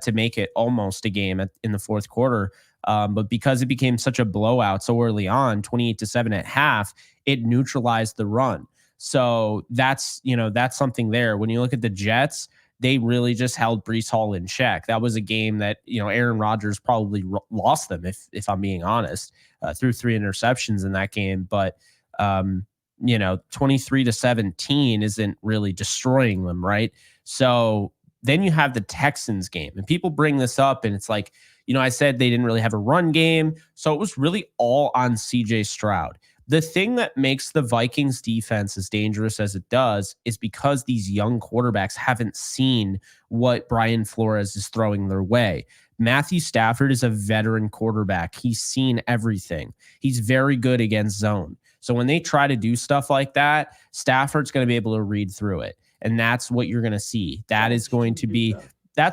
to make it almost a game in the fourth quarter. But because it became such a blowout so early on, 28-7 at half, it neutralized the run. So that's something there. When you look at the Jets, they really just held Breece Hall in check. That was a game that, Aaron Rodgers probably lost them, if I'm being honest, threw 3 interceptions in that game. But 23-17 isn't really destroying them, right? So then you have the Texans game, and people bring this up, and it's like, I said they didn't really have a run game, so it was really all on CJ Stroud. The thing that makes the Vikings defense as dangerous as it does is because these young quarterbacks haven't seen what Brian Flores is throwing their way. Matthew Stafford is a veteran quarterback. He's seen everything. He's very good against zone. So when they try to do stuff like that, Stafford's going to be able to read through it. And that's what you're going to see. That's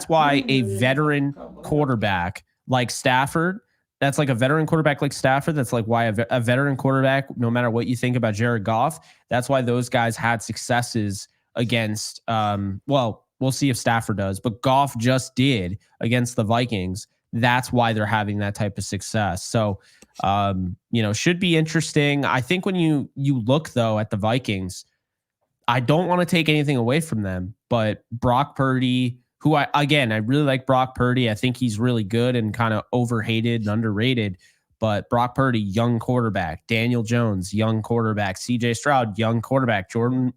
why a veteran quarterback like Stafford, that's like why a veteran quarterback, no matter what you think about Jared Goff, that's why those guys had successes against, we'll see if Stafford does, but Goff just did against the Vikings. That's why they're having that type of success. So, should be interesting. I think when you look though at the Vikings, I don't want to take anything away from them, but Brock Purdy, who I really like Brock Purdy. I think he's really good and kind of overhated and underrated. But Brock Purdy, young quarterback. Daniel Jones, young quarterback. CJ Stroud, young quarterback. Jordan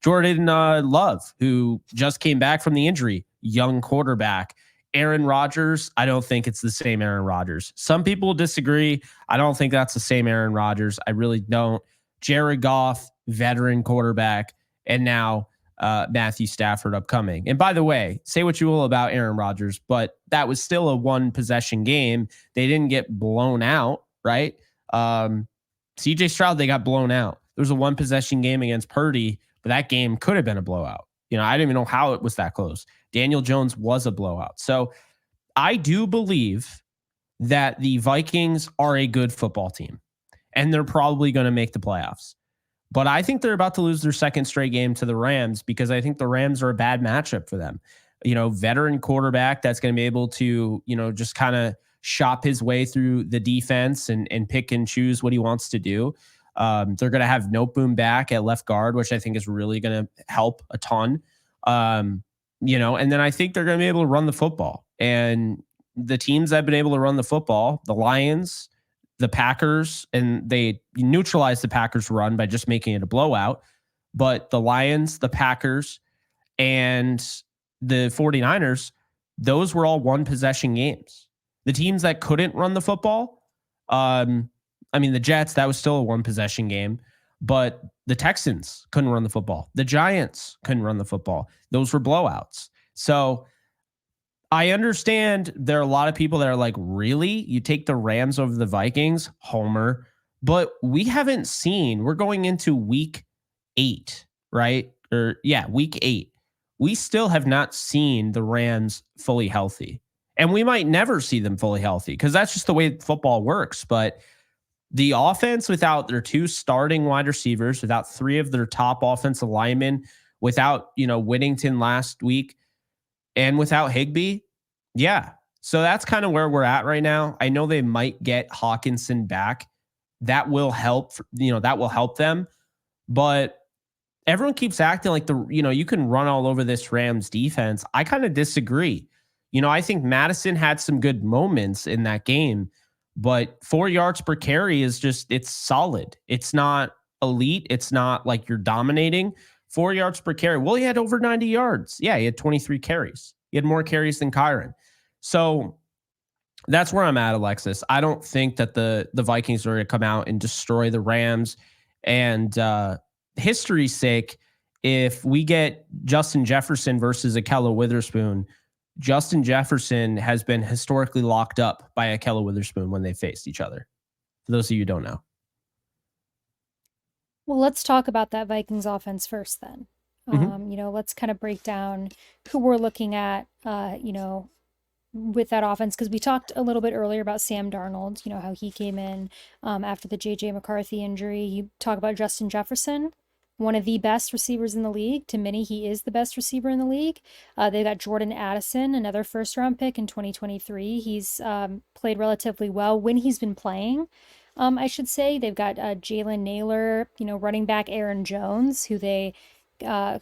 Love, who just came back from the injury, young quarterback. Aaron Rodgers, I don't think it's the same Aaron Rodgers. Some people disagree. I don't think that's the same Aaron Rodgers. I really don't. Jared Goff, veteran quarterback, and now Matthew Stafford upcoming. And by the way, say what you will about Aaron Rodgers, but that was still a 1-possession game. They didn't get blown out, right? CJ Stroud, they got blown out. There was a 1-possession game against Purdy, but that game could have been a blowout. I didn't even know how it was that close. Daniel Jones was a blowout. So I do believe that the Vikings are a good football team, and they're probably going to make the playoffs. But I think they're about to lose their second straight game to the Rams, because I think the Rams are a bad matchup for them. Veteran quarterback that's going to be able to, just kind of shop his way through the defense and pick and choose what he wants to do. They're going to have Noteboom back at left guard, which I think is really going to help a ton. And then I think they're going to be able to run the football. And the teams that have been able to run the football, the Lions, the Packers, and they neutralized the Packers run by just making it a blowout. But the Lions, the Packers, and the 49ers, those were all 1-possession games. The teams that couldn't run the football, I mean, the Jets, that was still a one possession game, but the Texans couldn't run the football. The Giants couldn't run the football. Those were blowouts. So I understand there are a lot of people that are like, really? You take the Rams over the Vikings? Homer. But we haven't seen, we're going into week 8, right? Or yeah, week 8. We still have not seen the Rams fully healthy. And we might never see them fully healthy because that's just the way football works. But the offense, without their 2 starting wide receivers, without 3 of their top offensive linemen, without, Whittington last week, and without Higbee, yeah. So that's kind of where we're at right now. I know they might get Hawkinson back. That will help, that will help them. But everyone keeps acting like you can run all over this Rams defense. I kind of disagree. I think Madison had some good moments in that game, but 4 yards per carry is it's solid. It's not elite. It's not like you're dominating. 4 yards per carry. Well, he had over 90 yards. Yeah, he had 23 carries. He had more carries than Kyren. So that's where I'm at, Alexis. I don't think that the Vikings are going to come out and destroy the Rams. And history's sake, if we get Justin Jefferson versus Ahkello Witherspoon, Justin Jefferson has been historically locked up by Ahkello Witherspoon when they faced each other. For those of you who don't know. Well, let's talk about that Vikings offense first then. Let's kind of break down who we're looking at, with that offense, because we talked a little bit earlier about Sam Darnold, how he came in after the J.J. McCarthy injury. You talk about Justin Jefferson, one of the best receivers in the league. To many, he is the best receiver in the league. They got Jordan Addison, another first-round pick in 2023. He's played relatively well when he's been playing. I should say they've got Jalen Naylor, running back Aaron Jones, who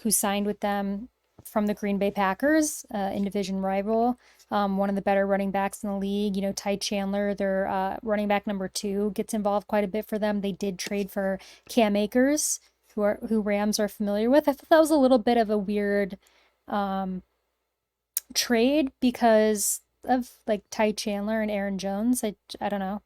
signed with them from the Green Bay Packers, in division rival. One of the better running backs in the league. Ty Chandler, their running back number 2, gets involved quite a bit for them. They did trade for Cam Akers, who Rams are familiar with. I thought that was a little bit of a weird trade because of like Ty Chandler and Aaron Jones. I don't know.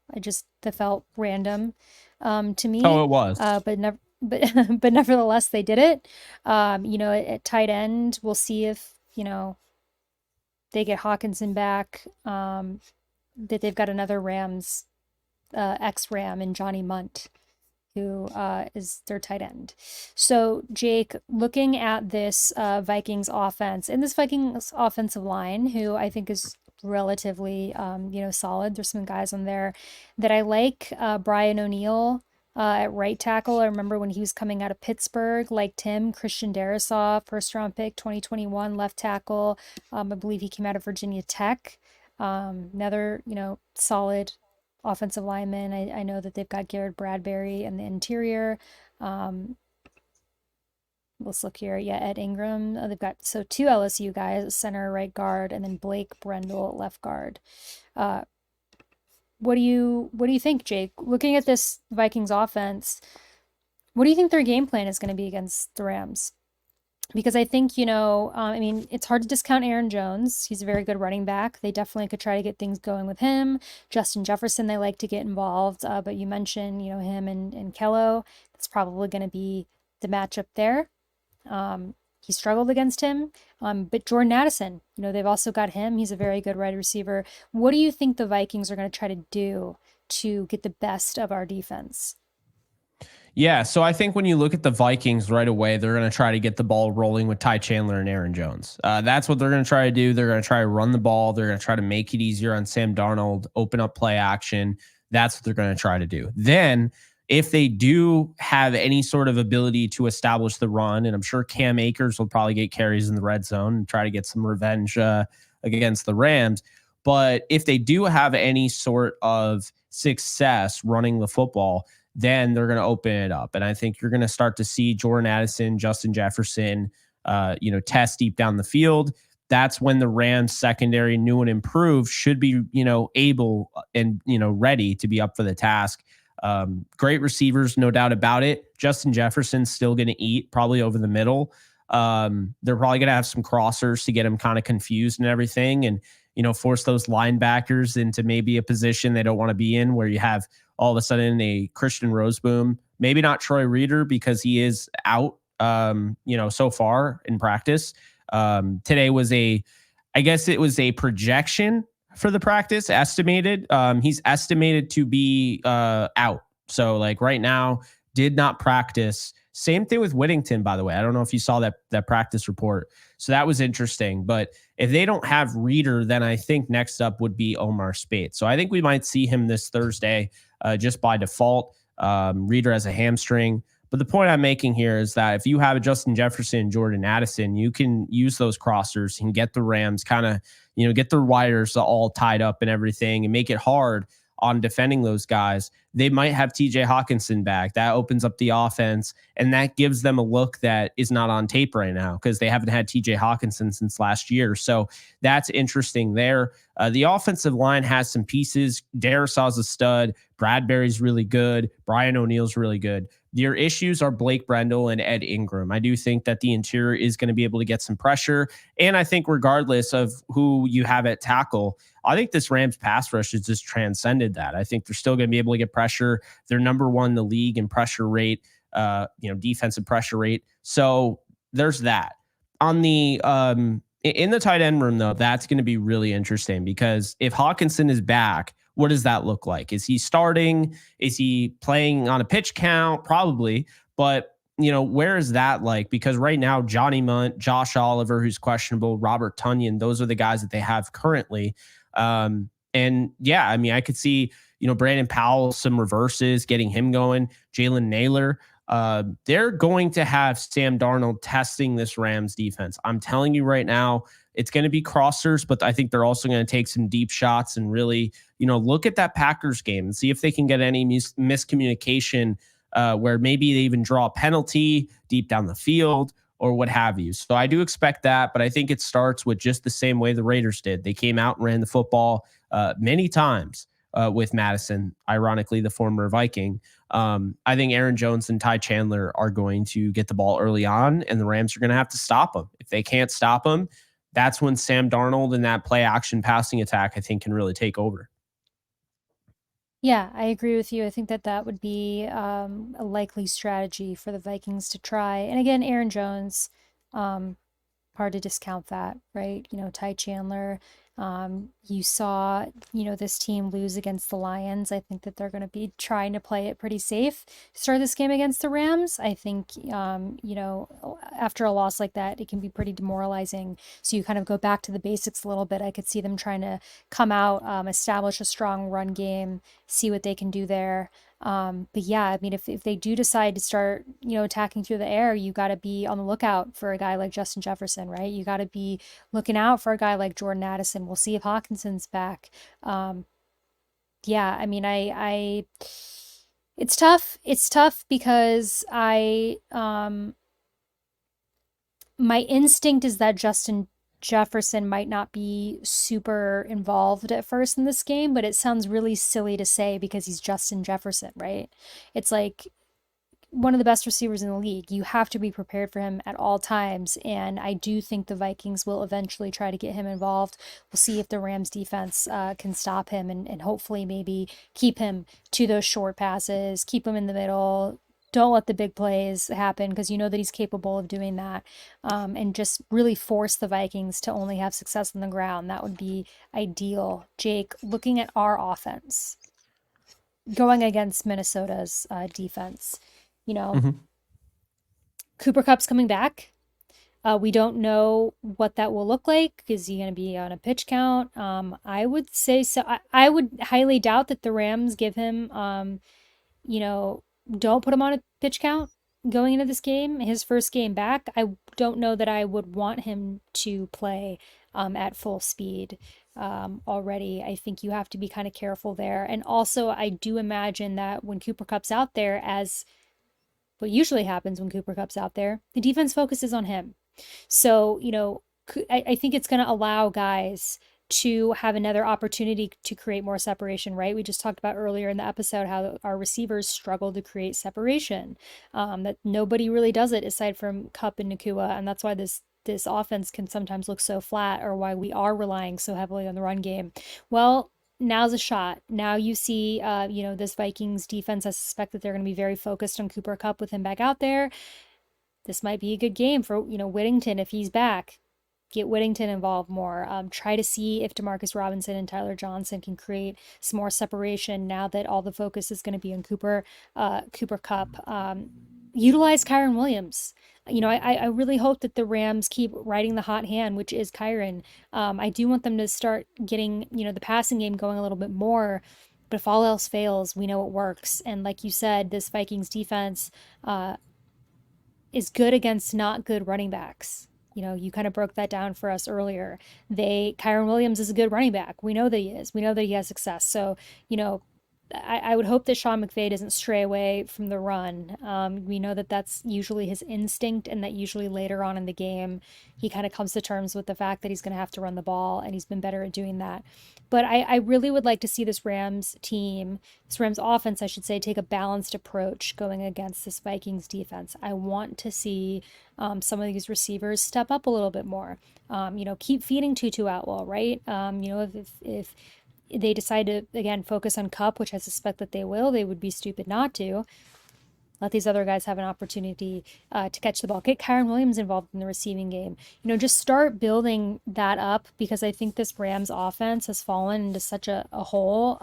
That felt random to me. Oh, it was. But nevertheless, they did it. At tight end, we'll see if they get Hawkinson back. That they've got another Rams ex-Ram in Johnny Munt, who is their tight end. So, Jake, looking at this Vikings offense and this Vikings offensive line, who I think is relatively, solid. There's some guys on there that I like. Brian O'Neill at right tackle. I remember when he was coming out of Pittsburgh, liked him. Christian Darrisaw, first-round pick, 2021, left tackle. I believe he came out of Virginia Tech. Another, solid offensive lineman. I know that they've got Garrett Bradbury in the interior. Let's look here. Yeah, Ed Ingram. They've got 2 LSU guys, center, right guard, and then Blake Brendel, left guard. What do you think, Jake? Looking at this Vikings offense, what do you think their game plan is going to be against the Rams? Because I think, it's hard to discount Aaron Jones. He's a very good running back. They definitely could try to get things going with him. Justin Jefferson, they like to get involved. But you mentioned, him and Kello. That's probably going to be the matchup there. He struggled against him. But Jordan Addison, they've also got him. He's a very good wide receiver. What do you think the Vikings are going to try to do to get the best of our defense? Yeah, so I think when you look at the Vikings right away, they're going to try to get the ball rolling with Ty Chandler and Aaron Jones. That's what they're going to try to do. They're going to try to run the ball. They're going to try to make it easier on Sam Darnold, open up play action. That's what they're going to try to do. Then, if they do have any sort of ability to establish the run, and I'm sure Cam Akers will probably get carries in the red zone and try to get some revenge against the Rams. But if they do have any sort of success running the football, then they're going to open it up. And I think you're going to start to see Jordan Addison, Justin Jefferson, test deep down the field. That's when the Rams secondary, new and improved, should be, able and, ready to be up for the task. Great receivers, no doubt about it. Justin Jefferson's still going to eat probably over the middle. They're probably going to have some crossers to get him kind of confused and everything. And force those linebackers into maybe a position they don't want to be in, where you have all of a sudden a Christian Roseboom, maybe not Troy Reader because he is out, so far in practice. Today was I guess it was a projection for the practice estimated. He's estimated to be out. So like right now, did not practice. Same thing with Whittington, by the way. I don't know if you saw that practice report. So that was interesting. But if they don't have Reader, then I think next up would be Omar Spate. So I think we might see him this Thursday just by default. Reader has a hamstring. But the point I'm making here is that if you have a Justin Jefferson and Jordan Addison, you can use those crossers and get the Rams kind of, get their wires all tied up and everything and make it hard on defending those guys. They might have TJ Hawkinson back. That opens up the offense, and that gives them a look that is not on tape right now because they haven't had TJ Hawkinson since last year. So that's interesting there. The offensive line has some pieces. Darrisaw's a stud. Bradbury's really good. Brian O'Neill's really good. Your issues are Blake Brendel and Ed Ingram. I do think that the interior is going to be able to get some pressure. And I think regardless of who you have at tackle, I think this Rams pass rush has just transcended that. I think they're still going to be able to get pressure. They're number one in the league in pressure rate, defensive pressure rate. So there's that. On the in the tight end room, though, that's going to be really interesting because if Hawkinson is back, what does that look like? Is he starting? Is he playing on a pitch count? Probably. But, where is that like? Because right now, Johnny Munt, Josh Oliver, who's questionable, Robert Tonyan, those are the guys that they have currently. And yeah, I mean, I could see, Brandon Powell, some reverses, getting him going, Jalen Naylor. They're going to have Sam Darnold testing this Rams defense. I'm telling you right now, it's going to be crossers, but I think they're also going to take some deep shots and really, look at that Packers game and see if they can get any miscommunication where maybe they even draw a penalty deep down the field or what have you. So I do expect that, but I think it starts with just the same way the Raiders did. They came out and ran the football many times with Madison, ironically, the former Viking. I think Aaron Jones and Ty Chandler are going to get the ball early on, and the Rams are going to have to stop them. If they can't stop them, that's when Sam Darnold and that play action passing attack, I think, can really take over. Yeah, I agree with you. I think that would be a likely strategy for the Vikings to try. And again, Aaron Jones, um, hard to discount that, right? Ty Chandler. You saw, this team lose against the Lions. I think that they're going to be trying to play it pretty safe to start this game against the Rams. I think, after a loss like that, it can be pretty demoralizing. So you kind of go back to the basics a little bit. I could see them trying to come out, establish a strong run game, see what they can do there. But yeah, I mean, if they do decide to start, attacking through the air, you got to be on the lookout for a guy like Justin Jefferson, right? You got to be looking out for a guy like Jordan Addison. We'll see if Hawkinson's back. Yeah, I mean, it's tough. It's tough because my instinct is that Justin Jefferson might not be super involved at first in this game, but it sounds really silly to say because he's Justin Jefferson, right? It's like one of the best receivers in the league. You have to be prepared for him at all times. And I do think the Vikings will eventually try to get him involved. We'll see if the Rams defense can stop him and hopefully maybe keep him to those short passes, keep him in the middle. Don't let the big plays happen because you know that he's capable of doing that, and just really force the Vikings to only have success on the ground. That would be ideal. Jake, looking at our offense, going against Minnesota's defense, Mm-hmm. Cooper Kupp's coming back. We don't know what that will look like. Is he going to be on a pitch count? I would say so. I would highly doubt that the Rams give him, don't put him on a pitch count going into this game. His first game back, I don't know that I would want him to play at full speed already. I think you have to be kind of careful there. And also, I do imagine that when Cooper Kupp's out there, as what usually happens when Cooper Kupp's out there, the defense focuses on him. So, I think it's going to allow guys to have another opportunity to create more separation, right? We just talked about earlier in the episode how our receivers struggle to create separation, that nobody really does it aside from Kupp and Nakua. And that's why this this offense can sometimes look so flat, or why we are relying so heavily on the run game. Well, now's a shot. Now you see, this Vikings defense, I suspect that they're going to be very focused on Cooper Kupp with him back out there. This might be a good game for, Whittington if he's back. Get Whittington involved more. Try to see if Demarcus Robinson and Tyler Johnson can create some more separation now that all the focus is going to be on Cooper Kupp. Utilize Kyren Williams. I really hope that the Rams keep riding the hot hand, which is Kyren. I do want them to start getting, the passing game going a little bit more. But if all else fails, we know it works. And like you said, this Vikings defense is good against not good running backs. You kind of broke that down for us earlier. Kyren Williams is a good running back. We know that he is. We know that he has success. So, I would hope that Sean McVay doesn't stray away from the run. We know that that's usually his instinct, and that usually later on in the game, he kind of comes to terms with the fact that he's going to have to run the ball, and he's been better at doing that. But I really would like to see this Rams offense, I should say, take a balanced approach going against this Vikings defense. I want to see some of these receivers step up a little bit more. Keep feeding Tutu Atwell, right? If they decide to, again, focus on Kupp, which I suspect that they will, they would be stupid not to. Let these other guys have an opportunity to catch the ball. Get Kyren Williams involved in the receiving game. Just start building that up, because I think this Rams offense has fallen into such a hole,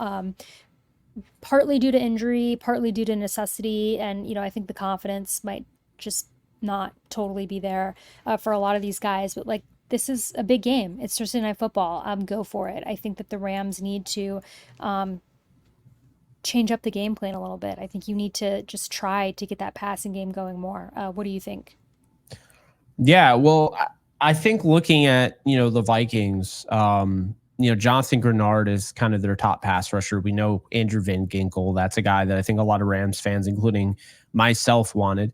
partly due to injury, partly due to necessity. And, I think the confidence might just not totally be there for a lot of these guys. But, like, this is a big game. It's Thursday Night Football. Go for it. I think that the Rams need to change up the game plan a little bit. I think you need to just try to get that passing game going more. What do you think? Yeah, well, I think looking at, the Vikings, Jonathan Grenard is kind of their top pass rusher. We know Andrew Van Ginkel. That's a guy that I think a lot of Rams fans, including myself, wanted.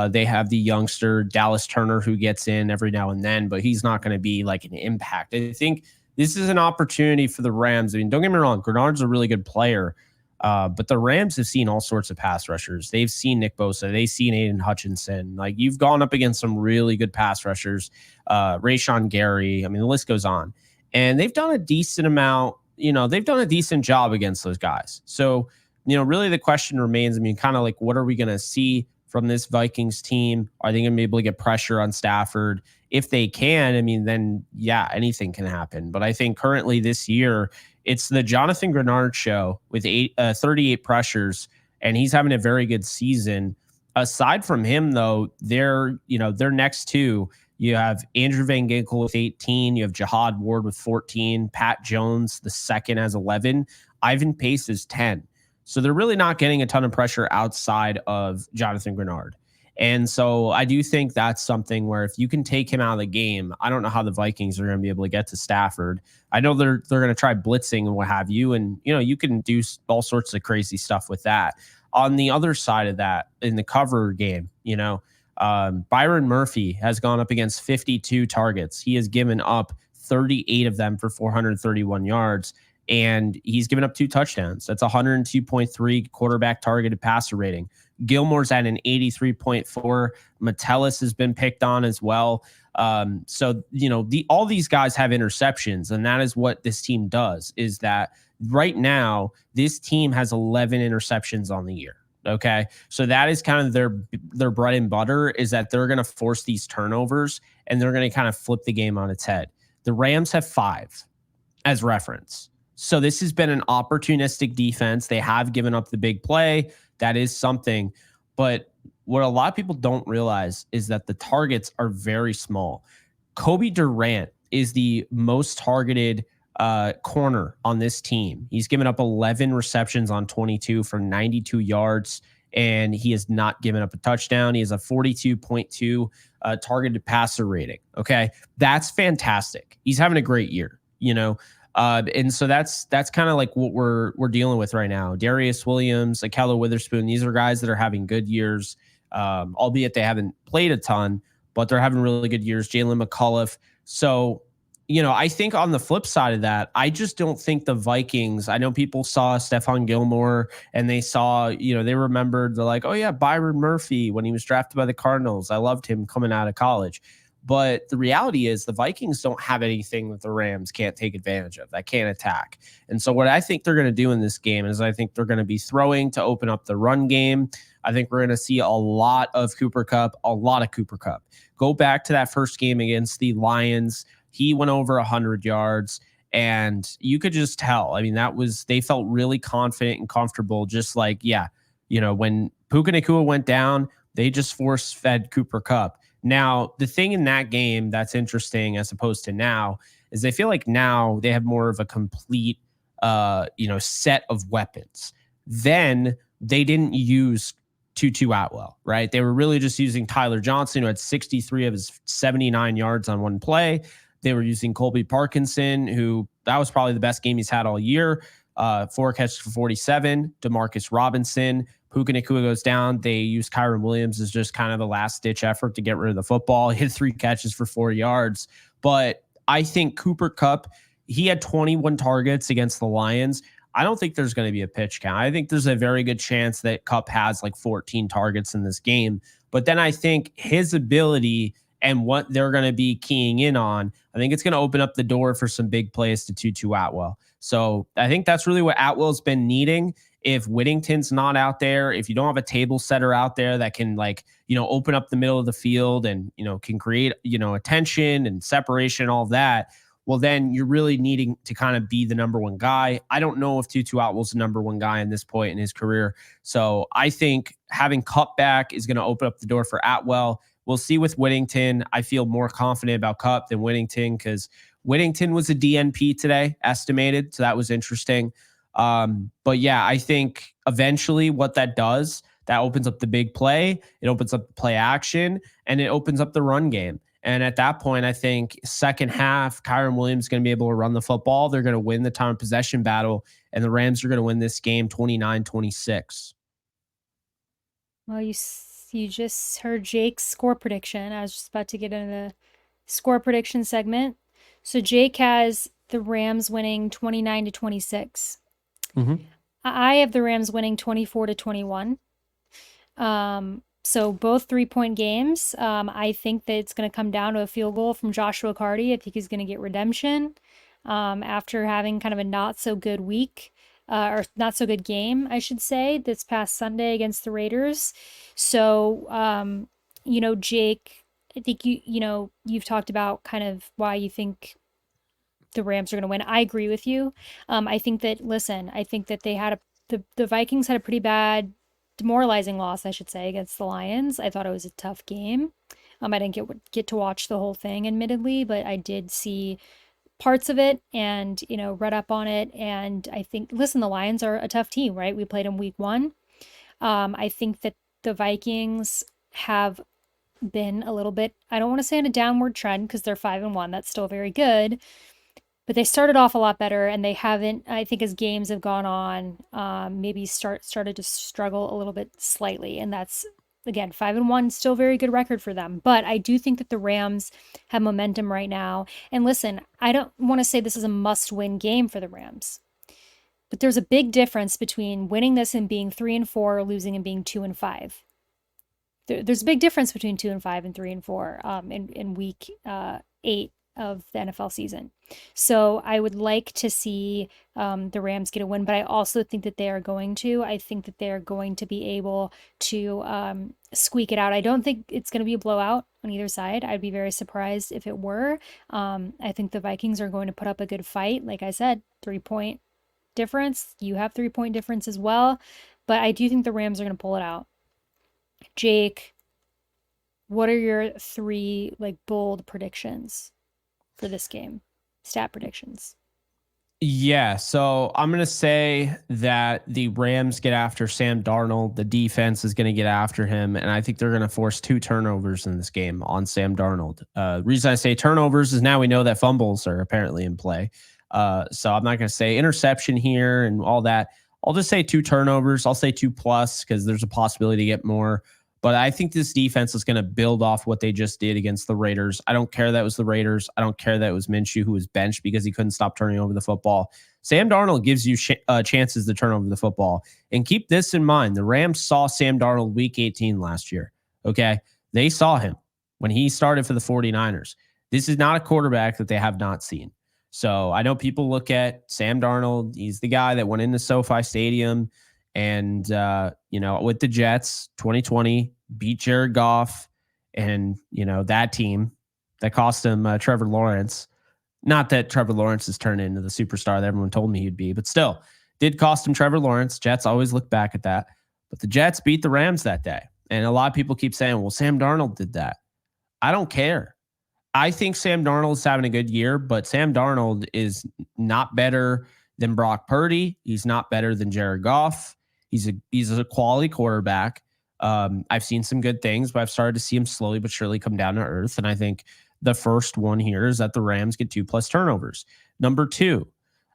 They have the youngster Dallas Turner, who gets in every now and then, but he's not going to be like an impact. I think this is an opportunity for the Rams. I mean, don't get me wrong, Grenard's a really good player, but the Rams have seen all sorts of pass rushers. They've seen Nick Bosa. They've seen Aiden Hutchinson. Like, you've gone up against some really good pass rushers, Rashawn Gary. I mean, the list goes on. And they've done a decent amount, they've done a decent job against those guys. So, really the question remains, I mean, kind of like, what are we going to see from this Vikings team? Are they going to be able to get pressure on Stafford? If they can, I mean, then yeah, anything can happen. But I think currently this year, it's the Jonathan Grenard show with 38 pressures, and he's having a very good season. Aside from him, though, their next two, you have Andrew Van Ginkel with 18, you have Jihad Ward with 14, Pat Jones, the second, has 11, Ivan Pace is 10. So they're really not getting a ton of pressure outside of Jonathan Grenard. And so I do think that's something where if you can take him out of the game, I don't know how the Vikings are going to be able to get to Stafford. I know they're going to try blitzing and what have you. And, you can do all sorts of crazy stuff with that. On the other side of that, in the cover game, Byron Murphy has gone up against 52 targets. He has given up 38 of them for 431 yards. And he's given up 2 touchdowns. That's 102.3 quarterback targeted passer rating. Gilmore's at an 83.4. Metellus has been picked on as well. So, all these guys have interceptions, and that is what this team does, is that right now this team has 11 interceptions on the year. Okay. So that is kind of their bread and butter, is that they're going to force these turnovers and they're going to kind of flip the game on its head. The Rams have 5 as reference. So this has been an opportunistic defense. They have given up the big play. That is something. But what a lot of people don't realize is that the targets are very small. Kobe Durant is the most targeted corner on this team. He's given up 11 receptions on 22 for 92 yards, and he has not given up a touchdown. He has a 42.2 targeted passer rating. Okay. That's fantastic. He's having a great year, and so that's kind of like what we're dealing with right now. Darius Williams, Akello Witherspoon, these are guys that are having good years, albeit they haven't played a ton, but they're having really good years. Jalen McCullough. So, I think on the flip side of that, I just don't think the Vikings, I know people saw Stephon Gilmore and they saw, they remembered, they're like, oh yeah, Byron Murphy when he was drafted by the Cardinals. I loved him coming out of college. But the reality is the Vikings don't have anything that the Rams can't take advantage of, that can't attack. And so what I think they're going to do in this game is I think they're going to be throwing to open up the run game. I think we're going to see a lot of Cooper Kupp. Go back to that first game against the Lions. He went over 100 yards. And you could just tell. I mean, they felt really confident and comfortable, just like, yeah, when Puka Nacua went down, they just force-fed Cooper Kupp. Now, the thing in that game that's interesting as opposed to now is I feel like now they have more of a complete, set of weapons. Then they didn't use Tutu Atwell, right? They were really just using Tyler Johnson, who had 63 of his 79 yards on one play. They were using Colby Parkinson, who that was probably the best game he's had all year. 4 catches for 47. Demarcus Robinson. Puka Nacua goes down. They use Kyren Williams as just kind of a last-ditch effort to get rid of the football. He hit 3 catches for 4 yards. But I think Cooper Kupp, he had 21 targets against the Lions. I don't think there's going to be a pitch count. I think there's a very good chance that Kupp has like 14 targets in this game. But then I think his ability and what they're going to be keying in on, I think it's going to open up the door for some big plays to Tutu Atwell. So I think that's really what Atwell's been needing. If Whittington's not out there, if you don't have a table setter out there that can open up the middle of the field and, can create, attention and separation, all of that, well, then you're really needing to kind of be the number one guy. I don't know if Tutu Atwell's the number one guy in this point in his career. So I think having Kupp back is going to open up the door for Atwell. We'll see with Whittington. I feel more confident about Kupp than Whittington because Whittington was a DNP today, estimated. So that was interesting. But yeah, I think eventually what that does, that opens up the big play. It opens up the play action and it opens up the run game. And at that point, I think second half, Kyren Williams is going to be able to run the football. They're going to win the time of possession battle, and the Rams are going to win this game 29-26. Well, you just heard Jake's score prediction. I was just about to get into the score prediction segment. So Jake has the Rams winning 29-26. Mm-hmm. I have the Rams winning 24-21. So both 3-point games. I think that it's going to come down to a field goal from Joshua Carty. I think he's going to get redemption after having kind of a not so good week. Or not so good game, I should say, this past Sunday against the Raiders. So, Jake, I think you've talked about kind of why you think the Rams are going to win. I agree with you. I think that they had the Vikings had a pretty bad, demoralizing loss, I should say, against the Lions. I thought it was a tough game. I didn't get to watch the whole thing, admittedly, but I did see parts of it and, read up on it. And I think, the Lions are a tough team, right? We played them week 1. I think that the Vikings have been a little bit, I don't want to say on a downward trend because they're 5-1. That's still very good. But they started off a lot better and they haven't, I think as games have gone on, maybe started to struggle a little bit slightly. And that's, again, 5-1, still very good record for them. But I do think that the Rams have momentum right now. And listen, I don't want to say this is a must-win game for the Rams. But there's a big difference between winning this and being 3-4 or losing and being 2-5. There's a big difference between 2-5 and 3-4 in week 8 of the NFL season. So I would like to see the Rams get a win, but I also think that they are going to. I think that they're going to be able to squeak it out. I don't think it's going to be a blowout on either side. I'd be very surprised if it were. I think the Vikings are going to put up a good fight. Like I said, 3-point difference. You have 3-point difference as well. But I do think the Rams are going to pull it out. Jake, what are your 3 bold predictions for this game? Stat predictions. Yeah, so I'm going to say that the Rams get after Sam Darnold. The defense is going to get after him, and I think they're going to force 2 turnovers in this game on Sam Darnold. The reason I say turnovers is now we know that fumbles are apparently in play. So I'm not going to say interception here and all that. I'll just say 2 turnovers. I'll say 2+ because there's a possibility to get more. But I think this defense is going to build off what they just did against the Raiders. I don't care that it was the Raiders. I don't care that it was Minshew who was benched because he couldn't stop turning over the football. Sam Darnold gives you chances to turn over the football. And keep this in mind. The Rams saw Sam Darnold week 18 last year. Okay? They saw him. when he started for the 49ers. This is not a quarterback that they have not seen. So I know people look at Sam Darnold. He's the guy that went into SoFi Stadium and, with the Jets 2020, beat Jared Goff and, that team that cost him Trevor Lawrence. Not that Trevor Lawrence has turned into the superstar that everyone told me he'd be, but still did cost him Trevor Lawrence. Jets always look back at that. But the Jets beat the Rams that day. And a lot of people keep saying, well, Sam Darnold did that. I don't care. I think Sam Darnold is having a good year, but Sam Darnold is not better than Brock Purdy. He's not better than Jared Goff. He's a quality quarterback. I've seen some good things, but I've started to see him slowly but surely come down to earth. And I think the first one here is that the Rams get 2+ turnovers. Number 2,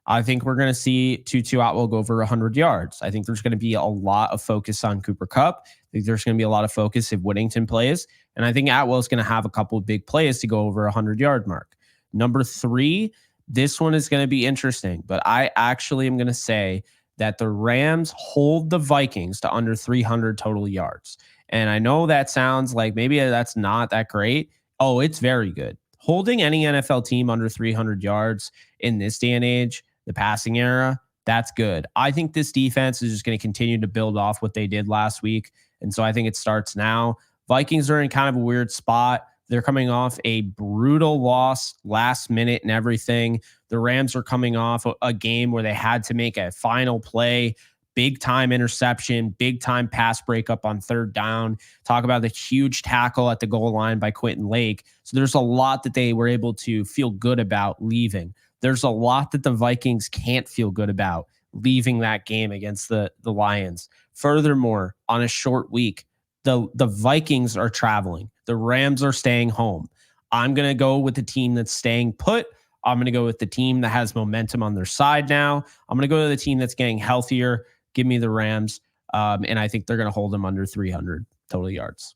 I think we're going to see Tutu Atwell go over 100 yards. I think there's going to be a lot of focus on Cooper Kupp. I think there's going to be a lot of focus if Whittington plays. And I think Atwell is going to have a couple of big plays to go over 100-yard mark. Number 3, this one is going to be interesting, but I actually am going to say that the Rams hold the Vikings to under 300 total yards. And I know that sounds like maybe that's not that great. Oh, it's very good. Holding any NFL team under 300 yards in this day and age, the passing era, that's good. I think this defense is just going to continue to build off what they did last week. And so I think it starts now. Vikings are in kind of a weird spot. They're coming off a brutal loss last minute and everything. The Rams are coming off a game where they had to make a final play, big time interception, big time pass breakup on 3rd down. Talk about the huge tackle at the goal line by Quentin Lake. So there's a lot that they were able to feel good about leaving. There's a lot that the Vikings can't feel good about leaving that game against the Lions. Furthermore, on a short week, the Vikings are traveling. The Rams are staying home. I'm going to go with the team that's staying put. I'm going to go with the team that has momentum on their side now. I'm going to go to the team that's getting healthier. Give me the Rams. And I think they're going to hold them under 300 total yards.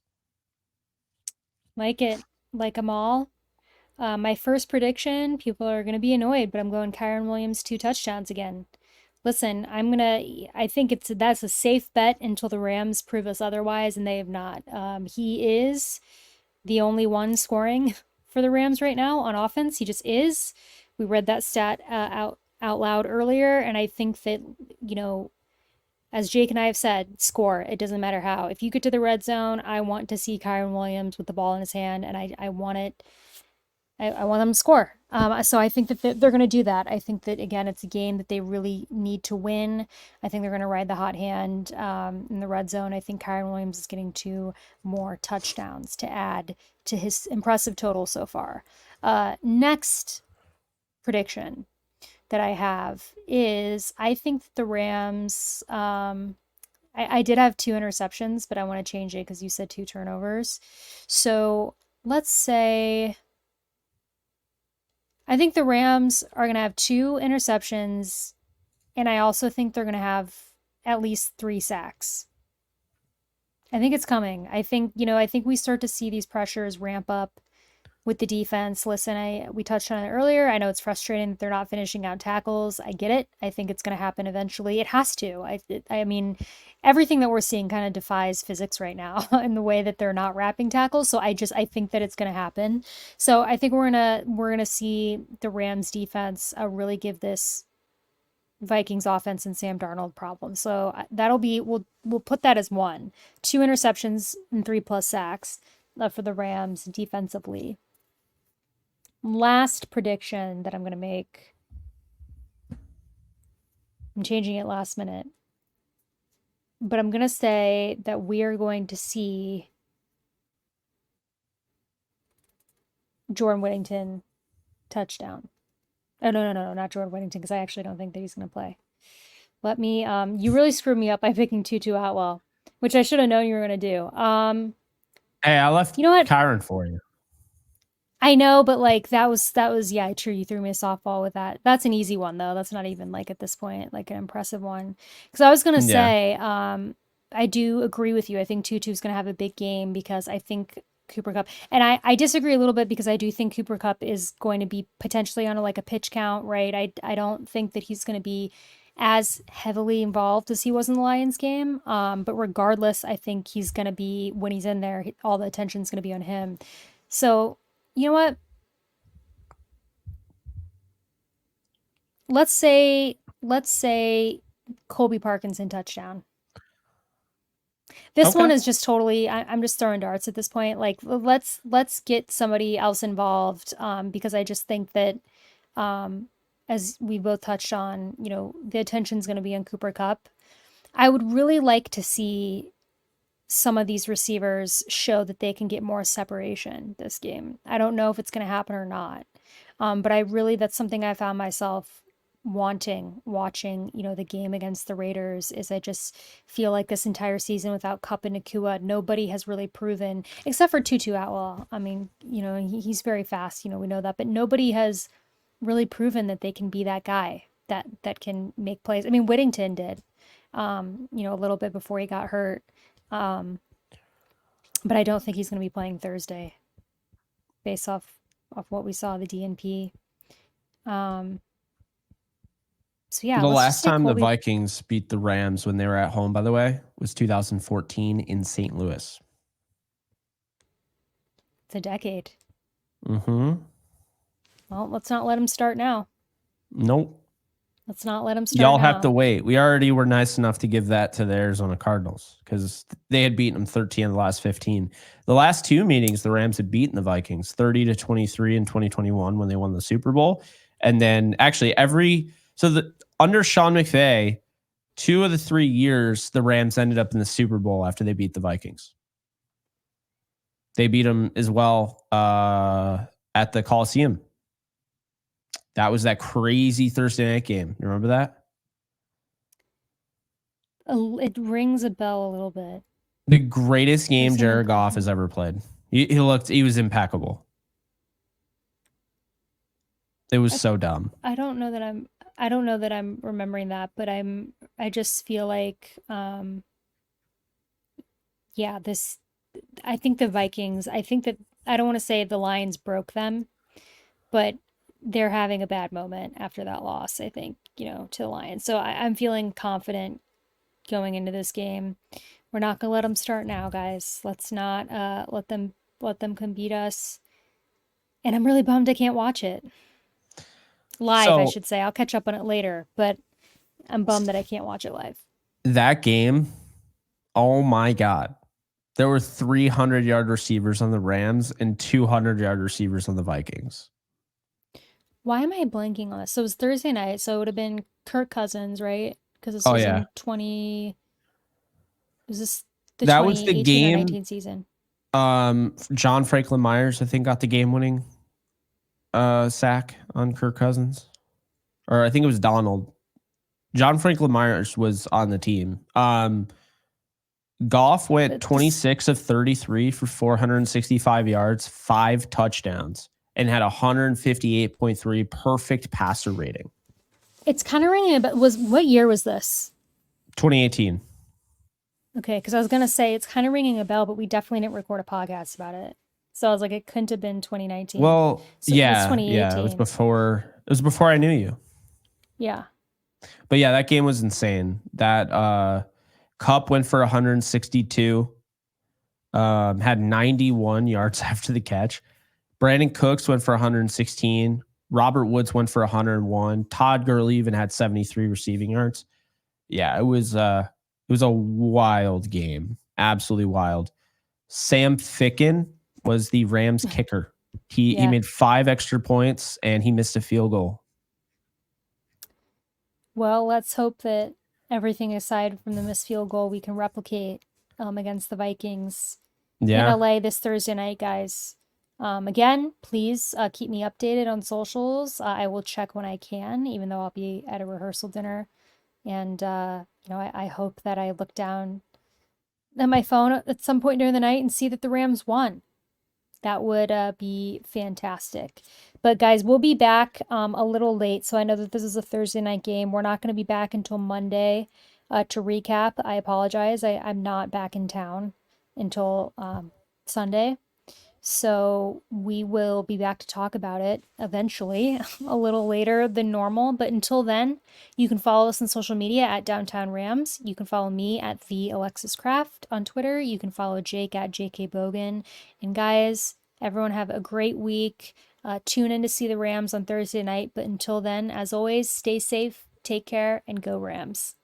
Like it. Like them all. My first prediction, people are going to be annoyed, but I'm going Kyren Williams 2 touchdowns again. Listen, I think that's a safe bet until the Rams prove us otherwise, and they have not. He is the only one scoring for the Rams right now on offense. He just is. We read that stat out loud earlier, and I think that, as Jake and I have said, score. It doesn't matter how. If you get to the red zone, I want to see Kyren Williams with the ball in his hand, and I want it. I want them to score. So I think that they're going to do that. I think that, again, it's a game that they really need to win. I think they're going to ride the hot hand in the red zone. I think Kyren Williams is getting 2 more touchdowns to add to his impressive total so far. Next prediction that I have is I think that the Rams, I did have 2 interceptions, but I want to change it because you said 2 turnovers. So let's say... I think the Rams are going to have 2 interceptions, and I also think they're going to have at least 3 sacks. I think it's coming. I think we start to see these pressures ramp up with the defense. Listen, we touched on it earlier. I know it's frustrating that they're not finishing out tackles. I get it. I think it's going to happen eventually. It has to. I mean, everything that we're seeing kind of defies physics right now in the way that they're not wrapping tackles. So I think that it's going to happen. So I think we're gonna see the Rams defense really give this Vikings offense and Sam Darnold problem. So that'll be we'll put that as 1, 2 interceptions and 3+ sacks for the Rams defensively. Last prediction that I'm going to make. I'm changing it last minute. But I'm going to say that we are going to see Jordan Whittington touchdown. Oh, no, not Jordan Whittington, because I actually don't think that he's going to play. Let me, you really screwed me up by picking Tutu Atwell, which I should have known you were going to do. Hey, I left Kyren for you. I know, but that was yeah, true. You threw me a softball with that. That's an easy one though. That's not even at this point an impressive one. Because I was gonna say, I do agree with you. I think Tutu's gonna have a big game because I think Cooper Kupp, and I disagree a little bit because I do think Cooper Kupp is going to be potentially on a pitch count, right? I don't think that he's gonna be as heavily involved as he was in the Lions game. But regardless, I think he's gonna be, when he's in there, all the attention's gonna be on him. So, you know what? Let's say Colby Parkinson touchdown. This one Okay. is just totally. I'm just throwing darts at this point. Like, let's get somebody else involved, because I just think that, um, as we both touched on, the attention's going to be on Cooper Cup. I would really like to see some of these receivers show that they can get more separation this game. I don't know if it's going to happen or not. But that's something I found myself wanting watching, the game against the Raiders is I just feel like this entire season without Cup and Nakua, nobody has really proven, except for Tutu Atwell. I mean, he's very fast, we know that, but nobody has really proven that they can be that guy that can make plays. I mean, Whittington did, a little bit before he got hurt. Um, but I don't think he's going to be playing Thursday based off what we saw the DNP. Um, so yeah, The let's just last say time the Colby. Vikings beat the Rams when they were at home, by the way, was 2014 in St. Louis. It's a decade. Mm-hmm. Well, let's not let him start now. Nope. Let's not let him start Y'all have to now. wait. We already were nice enough to give that to the Arizona Cardinals because they had beaten them 13 of the last 15. The last two meetings, the Rams had beaten the Vikings 30-23 in 2021 when they won the Super Bowl. And then actually under Sean McVay, 2 of the 3 years, the Rams ended up in the Super Bowl after they beat the Vikings. They beat them as well at the Coliseum. That was that crazy Thursday night game. You remember that? It rings a bell a little bit. The greatest game Thursday night Jared Goff has Coliseum. ever played. He was impeccable. It was so dumb. I don't know that I'm remembering that, but I just feel like, yeah, I think the Vikings, I think that I don't want to say the Lions broke them, but they're having a bad moment after that loss, I think, to the Lions. So I'm feeling confident going into this game. We're not gonna let them start now, guys. Let's not let them come beat us. And I'm really bummed I can't watch it live, I So should say. I'll catch up on it later, but I'm bummed that I can't watch it live. that game, oh my God. There were 300-yard receivers on the Rams and 200-yard receivers on the Vikings. Why am I blanking on this? So it was Thursday night, so it would have been Kirk Cousins, right? Because this Oh was yeah. in 20, was this the That was the 2018 or game. 19 season? John Franklin Myers, I think, got the game-winning sack on Kirk Cousins. Or I think it was Donald. John Franklin Myers was on the team. Goff went 26 of 33 for 465 yards, 5 touchdowns, and had 158.3 perfect passer rating. It's kind of ringing, but what year was this? 2018. Okay, because I was gonna say it's kind of ringing a bell, but we definitely didn't record a podcast about it. So I was like, it couldn't have been 2019. Well, So it was yeah, 2018. it was before I knew you. Yeah. But yeah, that game was insane. That Cup went for 162, had 91 yards after the catch. Brandon Cooks went for 116. Robert Woods went for 101. Todd Gurley even had 73 receiving yards. Yeah, it was a wild game. Absolutely wild. Sam Ficken was the Rams kicker. He made 5 extra points and he missed a field goal. Well, let's hope that everything aside from the missed field goal we can replicate against the Vikings in LA this Thursday night, guys. Again, please keep me updated on socials. I will check when I can, even though I'll be at a rehearsal dinner. And, I hope that I look down at my phone at some point during the night and see that the Rams won. That would be fantastic. But guys, we'll be back a little late. So I know that this is a Thursday night game. We're not going to be back until Monday to recap. I apologize. I'm not back in town until Sunday. So we will be back to talk about it eventually, a little later than normal. But until then, you can follow us on social media at Downtown Rams. You can follow me at the Alexis Craft on Twitter. You can follow Jake at JK Bogan. And guys, Everyone have a great week. Tune in to see the Rams on Thursday night. But until then, as always, stay safe, take care, and go Rams.